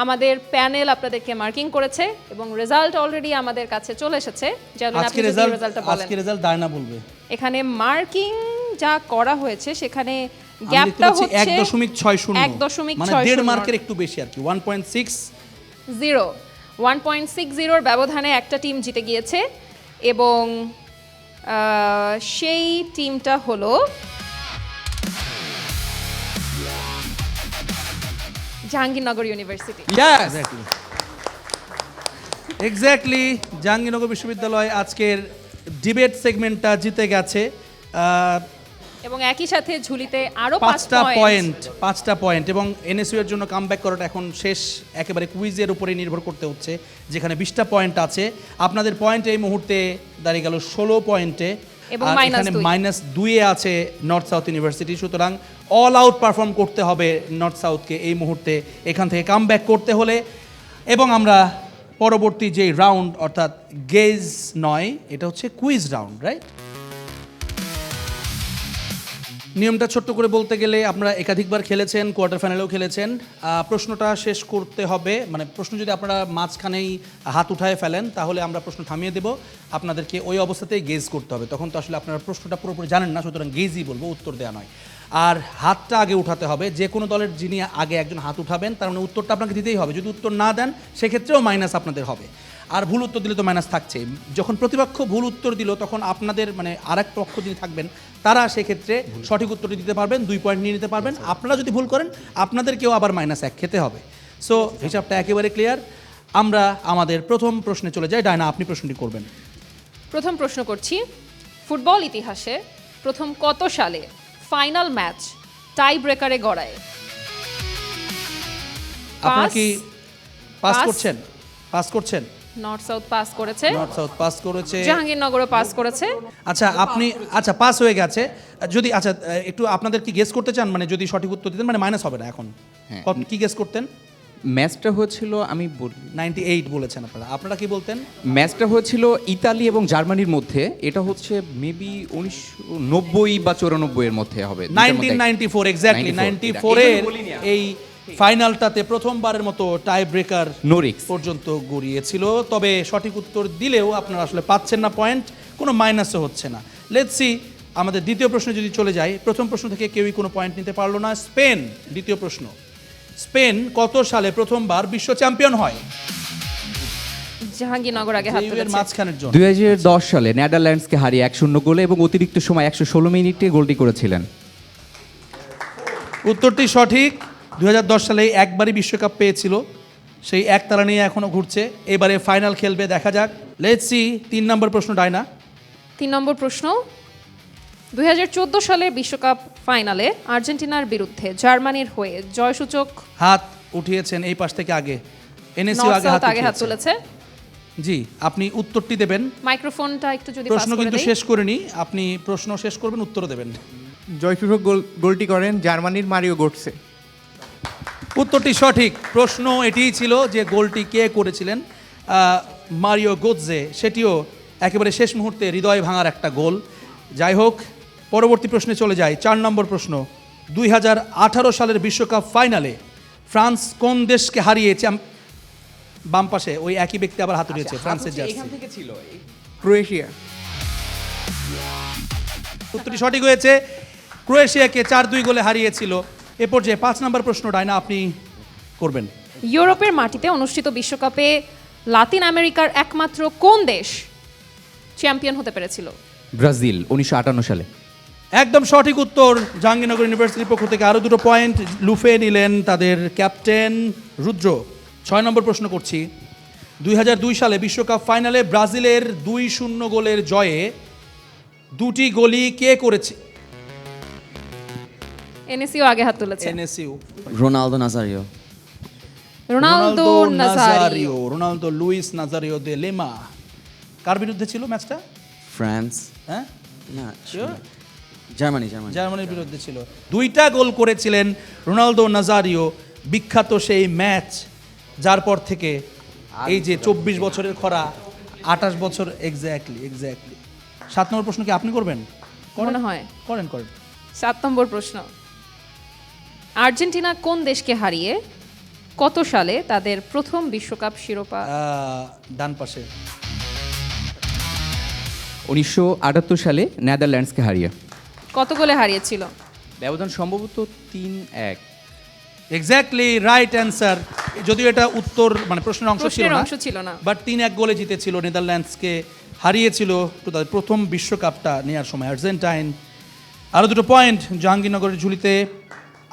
আমাদের প্যানেল আপনাদেরকে মার্কিং করেছে এবং রেজাল্ট অলরেডি আমাদের কাছে চলে এসেছে। আজকে রেজাল্ট ডায়না বলবে। এখানে মার্কিং যা করা হয়েছে সেখানে গ্যাপটা হচ্ছে 1.60, 1.60 মানে 1.5 মার্কের একটু বেশি আর কি, 1.60 ব্যবধানে একটা টিম জিতে গিয়েছে, এবং সেই টিমটা হলো জাহাঙ্গীরনগর ইউনিভার্সিটি। এক্স্যাক্টলি জাহাঙ্গীরনগর বিশ্ববিদ্যালয় আজকের ডিবেট সেগমেন্টটা জিতে গেছে, এবং একই সাথে ঝুলিতে আরো 5টা পয়েন্ট, এবং এনএসইউ এর জন্য কামব্যাক করাটা এখন শেষ, একেবারে কুইজের উপরে নির্ভর করতে হচ্ছে, যেখানে 20টা পয়েন্ট আছে। আপনাদের পয়েন্ট এই মুহূর্তে দাঁড়িয়ে গেল 16 পয়েন্টে, এবং এখানে -2 আছে নর্থ সাউথ ইউনিভার্সিটি। সুতরাং অল আউট পারফর্ম করতে হবে নর্থ সাউথকে এই মুহূর্তে এখান থেকে কামব্যাক করতে হলে। এবং আমরা পরবর্তী যে রাউন্ড, অর্থাৎ গেজ নয়, এটা হচ্ছে কুইজ রাউন্ড, রাইট? নিয়মটা ছোট্ট করে বলতে গেলে, আপনারা একাধিকবার খেলেছেন, কোয়ার্টার ফাইনালেও খেলেছেন। প্রশ্নটা শেষ করতে হবে, মানে প্রশ্ন যদি আপনারা মাঝখানেই হাত উঠায় ফেলেন তাহলে আমরা প্রশ্ন থামিয়ে দেব, আপনাদেরকে ওই অবস্থাতেই গেজ করতে হবে। তখন তো আসলে আপনারা প্রশ্নটা পুরোপুরি জানেন না, সুতরাং গেজই বলবো, উত্তর দেওয়া নয়। আর হাতটা আগে উঠাতে হবে, যে কোনো দলের যিনি আগে একজন হাত উঠাবেন তার মানে উত্তরটা আপনাকে দিতেই হবে। যদি উত্তর না দেন সেক্ষেত্রেও মাইনাস আপনাদের হবে, আর ভুল উত্তর দিলে তো মাইনাস থাকছেই। যখন প্রতিপক্ষ ভুল উত্তর দিল তখন আপনাদের মানে আরেক পক্ষ যিনি থাকবেন তারা সেক্ষেত্রে সঠিক উত্তরটি দিতে পারবেন, 2 পয়েন্ট নিয়ে নিতে পারবেন। আপনারা যদি ভুল করেন আপনাদেরকেও আবার -1 খেতে হবে। সো হিসাবটা একেবারে ক্লিয়ার। আমরা আমাদের প্রথম প্রশ্নে চলে যাই। ডায়না, আপনি প্রশ্নটি করবেন। প্রথম প্রশ্ন করছি, ফুটবল ইতিহাসে প্রথম কত সালে ফাইনাল ম্যাচ টাই ব্রেকারে গড়ায়? আপনারা কি পাস করছেন? নর্থ সাউথ পাস করেছে, নর্থ সাউথ পাস করেছে, জাহাঙ্গীরনগরও পাস করেছে। আচ্ছা পাস হয়ে গেছে। যদি একটু আপনাদের কি গেস করতে চান, মানে যদি সঠিক উত্তর দিতেন মানে মাইনাস হবে না। এখন কি গেস করতেন? ম্যাচটা হয়েছিল, আমি বলি 98 বলেছেন আপনারা কি বলতেন? ম্যাচটা হয়েছিল ইতালি এবং জার্মানির মধ্যে, এটা হচ্ছে মেবি 1990 বা 94 এর মধ্যে হবে। 1994, এক্স্যাক্টলি 94 এর এই ফাইনালটাতে প্রথমবারের মতো টাই ব্রেকার পর্যন্ত গড়িয়েছিল। তবে সঠিক উত্তর দিলেও আপনারা আসলে পাচ্ছেন না পয়েন্ট, কোনো মাইনাসও হচ্ছে না। লেটস সি আমাদের দ্বিতীয় প্রশ্নে যদি চলে যাই, প্রথম প্রশ্ন থেকে কেউই কোনো পয়েন্ট নিতে পারলো না। স্পেন, দ্বিতীয় প্রশ্ন, স্পেন কত সালে প্রথমবার বিশ্ব চ্যাম্পিয়ন হয়? জাহাঙ্গীরনগর আগে হাত এর তুলেছে। মাঝখানের জন্য 2010 সালে নেদারল্যান্ডসকে হারিয়ে 1-0 গোলে এবং অতিরিক্ত সময় 116 মিনিটে গোলটি করেছিলেন। উত্তরটি সঠিক। 2010 সালে একবারই বিশ্বকাপ পেয়েছিল, সেই একতারা নিয়ে এখনও ঘুরছে। এবারে ফাইনাল খেলবে, দেখা যাক। Let's see. 3 নম্বর প্রশ্ন ডায়না। 3 নম্বর প্রশ্ন, 2014 সালের বিশ্বকাপ ফাইনালে আর্জেন্টিনার বিরুদ্ধে জার্মানির হয়ে জয়সূচক হাত উঠিয়েছেন এই পাশ থেকে আগে, এনএসইউ নর্থ আগে সাউথ হাত আগে হাত উঠিয়েছে। তুলেছে। জি, আপনি উত্তরটি দেবেন। মাইক্রোফোনটা একটু যদি প্রশ্ন পাস করে কিন্তু দেই। শেষ করিনি, আপনি প্রশ্ন শেষ করবেন, উত্তর দেবেন। জয়সূচক গোলটি করেন জার্মানির মারিও গোটসে। উত্তরটি সঠিক। প্রশ্ন এটিই ছিল যে গোলটি কে করেছিলেন, মারিও গোৎজে, সেটিও একেবারে শেষ মুহূর্তে হৃদয় ভাঙার একটা গোল। যাই হোক, পরবর্তী প্রশ্নে চলে যায়। 4 নম্বর প্রশ্ন, 2018 সালের বিশ্বকাপ ফাইনালে ফ্রান্স কোন দেশকে হারিয়েছে? বাম পাশে ওই একই ব্যক্তি আবার হাত উঠিয়েছে, ফ্রান্সের জার্সি। ক্রোয়েশিয়া। উত্তরটি সঠিক হয়েছে, ক্রোয়েশিয়াকে 4-2 গোলে হারিয়েছিল। এ পর্যায়ে 5 নম্বর প্রশ্ন ডায়না আপনি করবেন। ইউরোপের মাটিতে অনুষ্ঠিত বিশ্বকাপে লাতিন আমেরিকার একমাত্র কোন দেশ চ্যাম্পিয়ন হতে পেরেছিল? ব্রাজিল 1958 সালে। একদম সঠিক উত্তর। জাহাঙ্গীরনগর ইউনিভার্সিটির পক্ষ থেকে আরও 2 পয়েন্ট লুফে নিলেন তাদের ক্যাপ্টেন রুদ্র। 6 নম্বর প্রশ্ন করছি, 2002 সালে বিশ্বকাপ ফাইনালে ব্রাজিলের 2-0 গোলের জয়ে 2টি গোলই কে করেছে? এনএসইউ আগে হাত তুলেছে। NSU. Ronaldo Nazario. Ronaldo Nazario. Ronaldo Luis Nazario de Lima. কার বিরুদ্ধে ছিল ম্যাচটা? ফ্রান্স। হ্যাঁ, না, জার্মানি জার্মানি জার্মানির বিরুদ্ধে ছিল। 2টা গোল করেছিলেন রোনালদো নাজারিও। বিখ্যাত সেই ম্যাচ, যার পর থেকে এই যে 24 বছরের খরা, 28 বছর। এক্স্যাক্টলি। 7 নম্বর প্রশ্ন কি আপনি করবেন? মনে হয় করেন। 7 নম্বর প্রশ্ন, আর্জেন্টিনা কোন দেশকে হারিয়ে কত সালে তাদের প্রথম বিশ্বকাপ শিরোপা? ডান পাশে। 1978 সালে নেদারল্যান্ডসকে হারিয়ে। কত গোলে হারিয়েছিল? ব্যবধান সম্ভবত 3-1। Exactly right answer. যদিও এটা উত্তর মানে প্রশ্নের অংশ ছিল না, বাট 3-1 গোলে জিতেছিল, নেদারল্যান্ডসকে হারিয়েছিল তাদের প্রথম বিশ্বকাপটা নেওয়ার সময় আর্জেন্টাইন। আরও 2 পয়েন্ট জাহাঙ্গীরনগরের ঝুলিতে।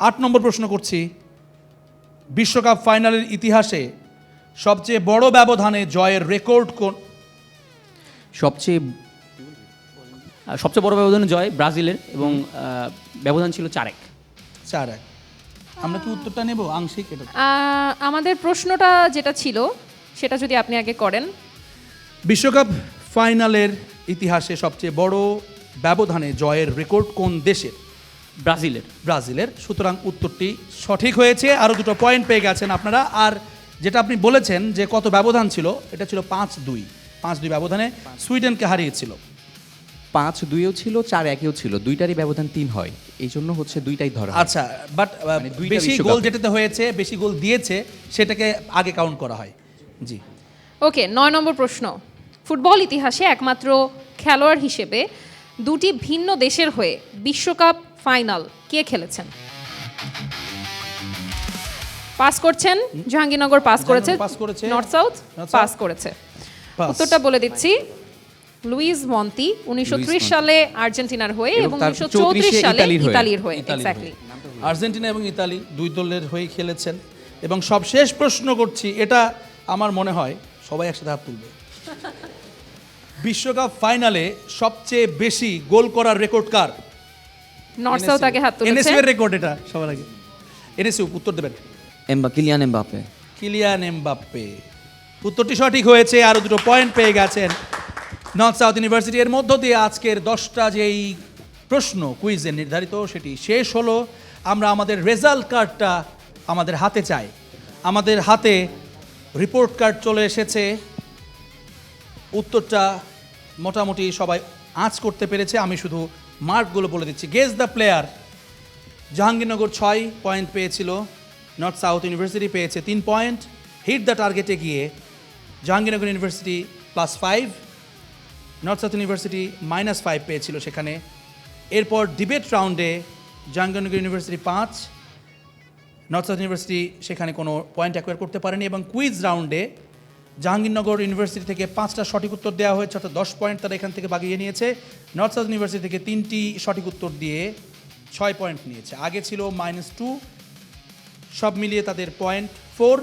8 নম্বর প্রশ্ন করছি, বিশ্বকাপ ফাইনালের ইতিহাসে সবচেয়ে বড় ব্যবধানে জয়ের রেকর্ড কোন? সবচেয়ে সবচেয়ে বড় ব্যবধানে জয় ব্রাজিলের এবং ব্যবধান ছিল 4-1। 4-1। আমরা কি উত্তরটা নেব আংশিক? এটা আমাদের প্রশ্নটা যেটা ছিল সেটা যদি আপনি আগে করেন। বিশ্বকাপ ফাইনালের ইতিহাসে সবচেয়ে বড় ব্যবধানে জয়ের রেকর্ড কোন দেশের? ব্রাজিলের। সুতরাং উত্তরটি সঠিক হয়েছে। আরও 2 পয়েন্ট পেয়ে গেছেন আপনারা। আর যেটা আপনি বলেছেন যে কত ব্যবধান ছিল, এটা ছিল 5-2 ব্যবধানে সুইডেনকে হারিয়েছিল। 5-2ও ছিল, 4-1ও ছিল, 2টারই ব্যবধান 3 হয়, এই জন্য হচ্ছে 2টাই ধরা। আচ্ছা, বাট বেশি গোল যেটাতে হয়েছে, বেশি গোল দিয়েছে, সেটাকে আগে কাউন্ট করা হয়। জি, ওকে। 9 নম্বর প্রশ্ন, ফুটবল ইতিহাসে একমাত্র খেলোয়াড় হিসেবে 2টি ভিন্ন দেশের হয়ে বিশ্বকাপ ফাইনাল কে খেলেছেন? পাস করছেন জাহাঙ্গীরনগর, পাস করেছে নর্থ সাউথ, পাস করেছে। উত্তরটা বলে দিচ্ছি, লুইস মন্তি 1930 সালে আর্জেন্টিনার হয়ে এবং 1934 সালে ইতালির হয়ে। এক্স্যাক্টলি। আর্জেন্টিনা এবং ইতালি 2 দলের হয়ে খেলেছেন। এবং সবশেষ প্রশ্ন করছি, এটা আমার মনে হয় সবাই একসাথে হাত তুলবে। বিশ্বকাপ ফাইনালে সবচেয়ে বেশি গোল করার রেকর্ড কার? নর্থ সাউথ আগে হাত তুলেছে। এনএসইউ এর রেকর্ড এটা সবার আগে। এনএসইউ উত্তর দেবেন। Kylian Mbappe. উত্তরটি সঠিক হয়েছে। আরও 2 পয়েন্ট পেয়ে গেছেন নর্থ সাউথ ইউনিভার্সিটি। এর মধ্য দিয়ে আজকের 10টা যেই প্রশ্ন কুইজে নির্ধারিত সেটি শেষ হলো। আমরা আমাদের রেজাল্ট কার্ডটা আমাদের হাতে চাই। আমাদের হাতে রিপোর্ট কার্ড চলে এসেছে। উত্তরটা মোটামুটি সবাই আঁচ করতে পেরেছে। আমি শুধু মার্কগুলো বলে দিচ্ছি। Guess the player, Jahangirnagar 6 point পেয়েছিল, নর্থ সাউথ ইউনিভার্সিটি পেয়েছে 3 পয়েন্ট। হিট দ্য টার্গেটে গিয়ে Jahangirnagar university +5, north south university -5 পেয়েছিল সেখানে। এরপর ডিবেট রাউন্ডে Jahangirnagar university 5, north south university সেখানে কোনো পয়েন্ট অ্যাকোয়ার করতে পারেনি, এবং কুইজ রাউন্ডে জাহাঙ্গীরনগর ইউনিভার্সিটি থেকে 5টা সঠিক উত্তর দেওয়া হয়েছে, অর্থাৎ 10 পয়েন্ট তারা এখান থেকে বাগিয়ে নিয়েছে। নর্থ সাউথ ইউনিভার্সিটি থেকে 3টি সঠিক উত্তর দিয়ে 6 পয়েন্ট নিয়েছে। আগে ছিল -2, সব মিলিয়ে তাদের পয়েন্ট 4,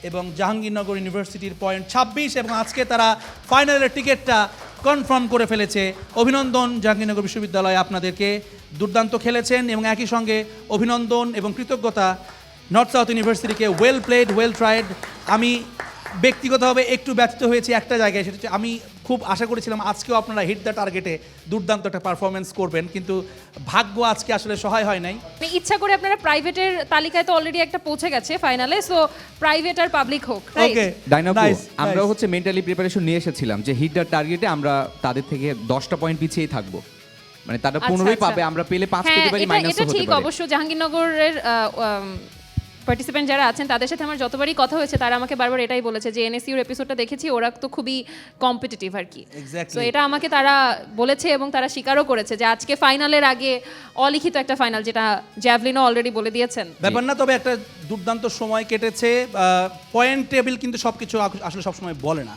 এবং জাহাঙ্গীরনগর ইউনিভার্সিটির পয়েন্ট 26, এবং আজকে তারা ফাইনালের টিকিটটা কনফার্ম করে ফেলেছে। অভিনন্দন জাহাঙ্গীরনগর বিশ্ববিদ্যালয়, আপনাদেরকে দুর্দান্ত খেলেছেন, এবং একই সঙ্গে অভিনন্দন এবং কৃতজ্ঞতা নর্থ সাউথ ইউনিভার্সিটিকে। Well played, well tried. আমি ব্যক্তিগতভাবে একটু ব্যথিত হয়েছি একটা জায়গায়, সেটা হচ্ছে আমি খুব আশা করেছিলাম আজকেও আপনারা হিট দ্য টার্গেটে দুর্দান্ত একটা পারফরমেন্স করবেন, কিন্তু ভাগ্য আজকে আসলে সহায় হয় নাই। ইচ্ছা করে আপনারা প্রাইভেটের তালিকায় তো অলরেডি একটা পৌঁছে গেছে ফাইনালে, সো প্রাইভেট আর পাবলিক হোক, রাইট? ওকে, ডাইনাপু, আমরা হচ্ছে মেন্টালি প্রিপারেশন নিয়ে এসেছিলাম যে হিট দ্য টার্গেটে আমরা তাদের থেকে 10টা পয়েন্ট পিছিয়েই থাকবো, মানে তারা 15ই পাবে, আমরা পেলে 5 পেতে পারি, মাইনাস এটা হতে ঠিক। পারে। অবশ্য জাহাঙ্গীরনগরের পার্টিসিপেন্ট যারা আছেন তাদের সাথে আমার যতবারই কথা হয়েছে তারা আমাকে বারবার এটাই বলেছে যে এনএসইউর এপিসোডটা দেখেছি, ওরা তো খুবই কম্পিটিটিভ আর কি। Exactly. তো এটা আমাকে তারা বলেছে এবং তারা স্বীকারও করেছে যে আজকে ফাইনালের আগে অলিখিত একটা ফাইনাল, যেটা জ্যাভলিনও অলরেডি বলে দিয়েছেন। ব্যাপার না, তবে একটা দুর্দান্ত সময় কেটেছে। পয়েন্ট টেবিল কিন্তু সব কিছু আসলে সবসময় বলে না।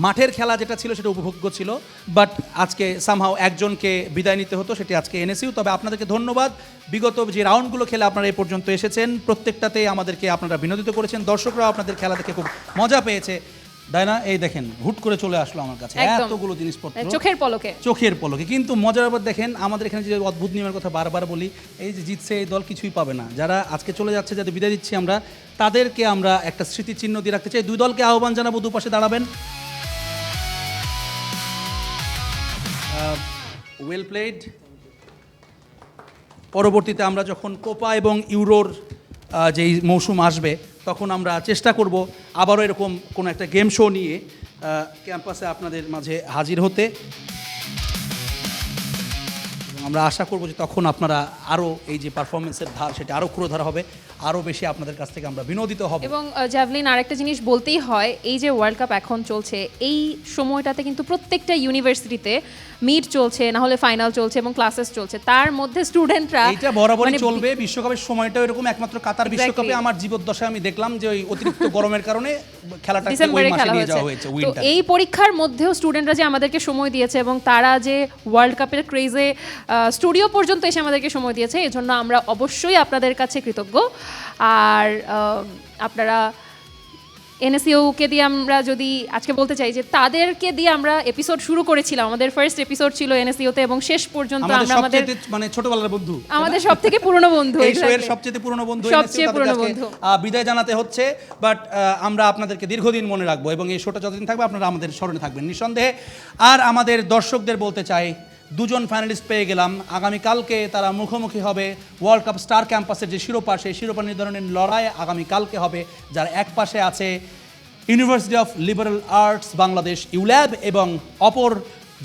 মাঠের খেলা যেটা ছিল সেটা উপভোগ্য ছিল, বাট আজকে সামহাও একজনকে বিদায় নিতে হতো, সেটি আজকে এনএসইউ। তবে আপনাদেরকে ধন্যবাদ, বিগত যে রাউন্ডগুলো খেলে আপনারা এই পর্যন্ত এসেছেন, প্রত্যেকটাতেই আমাদেরকে আপনারা বিনোদিত করেছেন, দর্শকরাও আপনাদের খেলা দেখে খুব মজা পেয়েছে। ডায়না, এই দেখেন হুট করে চলে আসলো আমার কাছে একদম। এতগুলো জিনিসপত্র, চোখের পলকে। চোখের পলকে। কিন্তু মজার ব্যাপার দেখেন, আমাদের এখানে যে অদ্ভুত নিয়মের কথা বারবার বলি, এই যে জিতছে এই দল কিছুই পাবে না, যারা আজকে চলে যাচ্ছে, যাদের বিদায় দিচ্ছি আমরা, তাদেরকে আমরা একটা স্মৃতিচিহ্ন দিয়ে রাখতে চাই। দুই দলকে আহ্বান জানাবো দুপাশে দাঁড়াবেন। Well played. পরবর্তীতে আমরা যখন কোপা এবং ইউরোর যেই মৌসুম আসবে, তখন আমরা চেষ্টা করব আবারও এরকম কোনো একটা গেম শো নিয়ে ক্যাম্পাসে আপনাদের মাঝে হাজির হতে। আমরা আশা করব যে তখন আপনারা আরও এই যে পারফরমেন্সের ধার, সেটা আরও ক্ষুরোধার হবে, আরও বেশি আপনাদের কাছ থেকে আমরা বিনোদিত হব। এবং জ্যাভলিন, আরেকটা জিনিস বলতেই হয়, এই যে ওয়ার্ল্ড কাপ এখন চলছে, এই সময়টাতে কিন্তু প্রত্যেকটা ইউনিভার্সিটিতে মিট চলছে, না হলে ফাইনাল চলছে এবং ক্লাসেস চলছে, তার মধ্যে স্টুডেন্টরা এইটা বরাবরই চলবে। বিশ্বকাপের সময়টাও এরকম, একমাত্র কাতার বিশ্বকাপে আমার জীবদ্দশায় আমি দেখলাম যে ওই অতিরিক্ত গরমের কারণে খেলাটা ওই মাসে নিয়ে যাওয়া হয়েছে, তো উইন্টার। এই পরীক্ষার মধ্যেও স্টুডেন্টরা যে আমাদেরকে সময় দিয়েছে এবং তারা যে ওয়ার্ল্ড কাপের ক্রেজে স্টুডিও পর্যন্ত এসে আমাদেরকে সময় দিয়েছে, এজন্য আমরা অবশ্যই আপনাদের কাছে কৃতজ্ঞ। আর আপনারা এনএসইউকে দিয়ে আমরা যদি আজকে বলতে চাই যে তাদেরকে দিয়ে আমরা এপিসোড শুরু করেছিলাম, আমাদের ফার্স্ট এপিসোড ছিল এনএসইউতে, এবং শেষ পর্যন্ত আমরা আমাদের মানে ছোটবেলার বন্ধু, আমাদের সবথেকে পুরনো বন্ধু, এই শোয়ের সবচেয়ে পুরনো বন্ধু, সবচেয়ে পুরনো বন্ধু, বিদায় জানাতে হচ্ছে। বাট আমরা আপনাদেরকে দীর্ঘদিন মনে রাখবো, এবং এই শোটা যতদিন থাকবে আপনারা আমাদের স্মরণে থাকবেন নিঃসন্দেহে। আর আমাদের দর্শকদের বলতে চাই, দুজন ফাইনালিস্ট পেয়ে গেলাম। আগামীকালকে তারা মুখোমুখি হবে ওয়ার্ল্ড কাপ স্টার ক্যাম্পাসের যে শিরোপা, সেই শিরোপা নির্ধারণের লড়াই আগামীকালকে হবে, যার এক পাশে আছে university of liberal arts Bangladesh ULAB, এবং অপর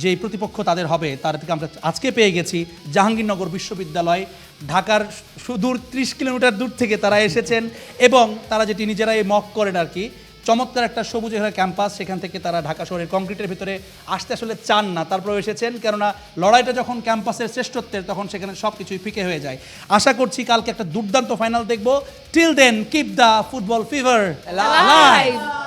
যে প্রতিপক্ষ তাদের হবে, তার থেকে আমরা আজকে পেয়ে গেছি জাহাঙ্গীরনগর বিশ্ববিদ্যালয়। ঢাকার সুদূর 30 কিলোমিটার দূর থেকে তারা এসেছেন, এবং তারা যেটি নিজেরাই মক করেন আর কি, চমৎকার একটা সবুজ ঘেরা ক্যাম্পাস, সেখান থেকে তারা ঢাকা শহরের কংক্রিটের ভিতরে আসতে আসলে চান না, তারপরেও এসেছেন, কেননা লড়াইটা যখন ক্যাম্পাসের শ্রেষ্ঠত্বের, তখন সেখানে সব কিছুই ফিকে হয়ে যায়। আশা করছি কালকে একটা দুর্দান্ত ফাইনাল দেখব। Till then, keep the football fever alive.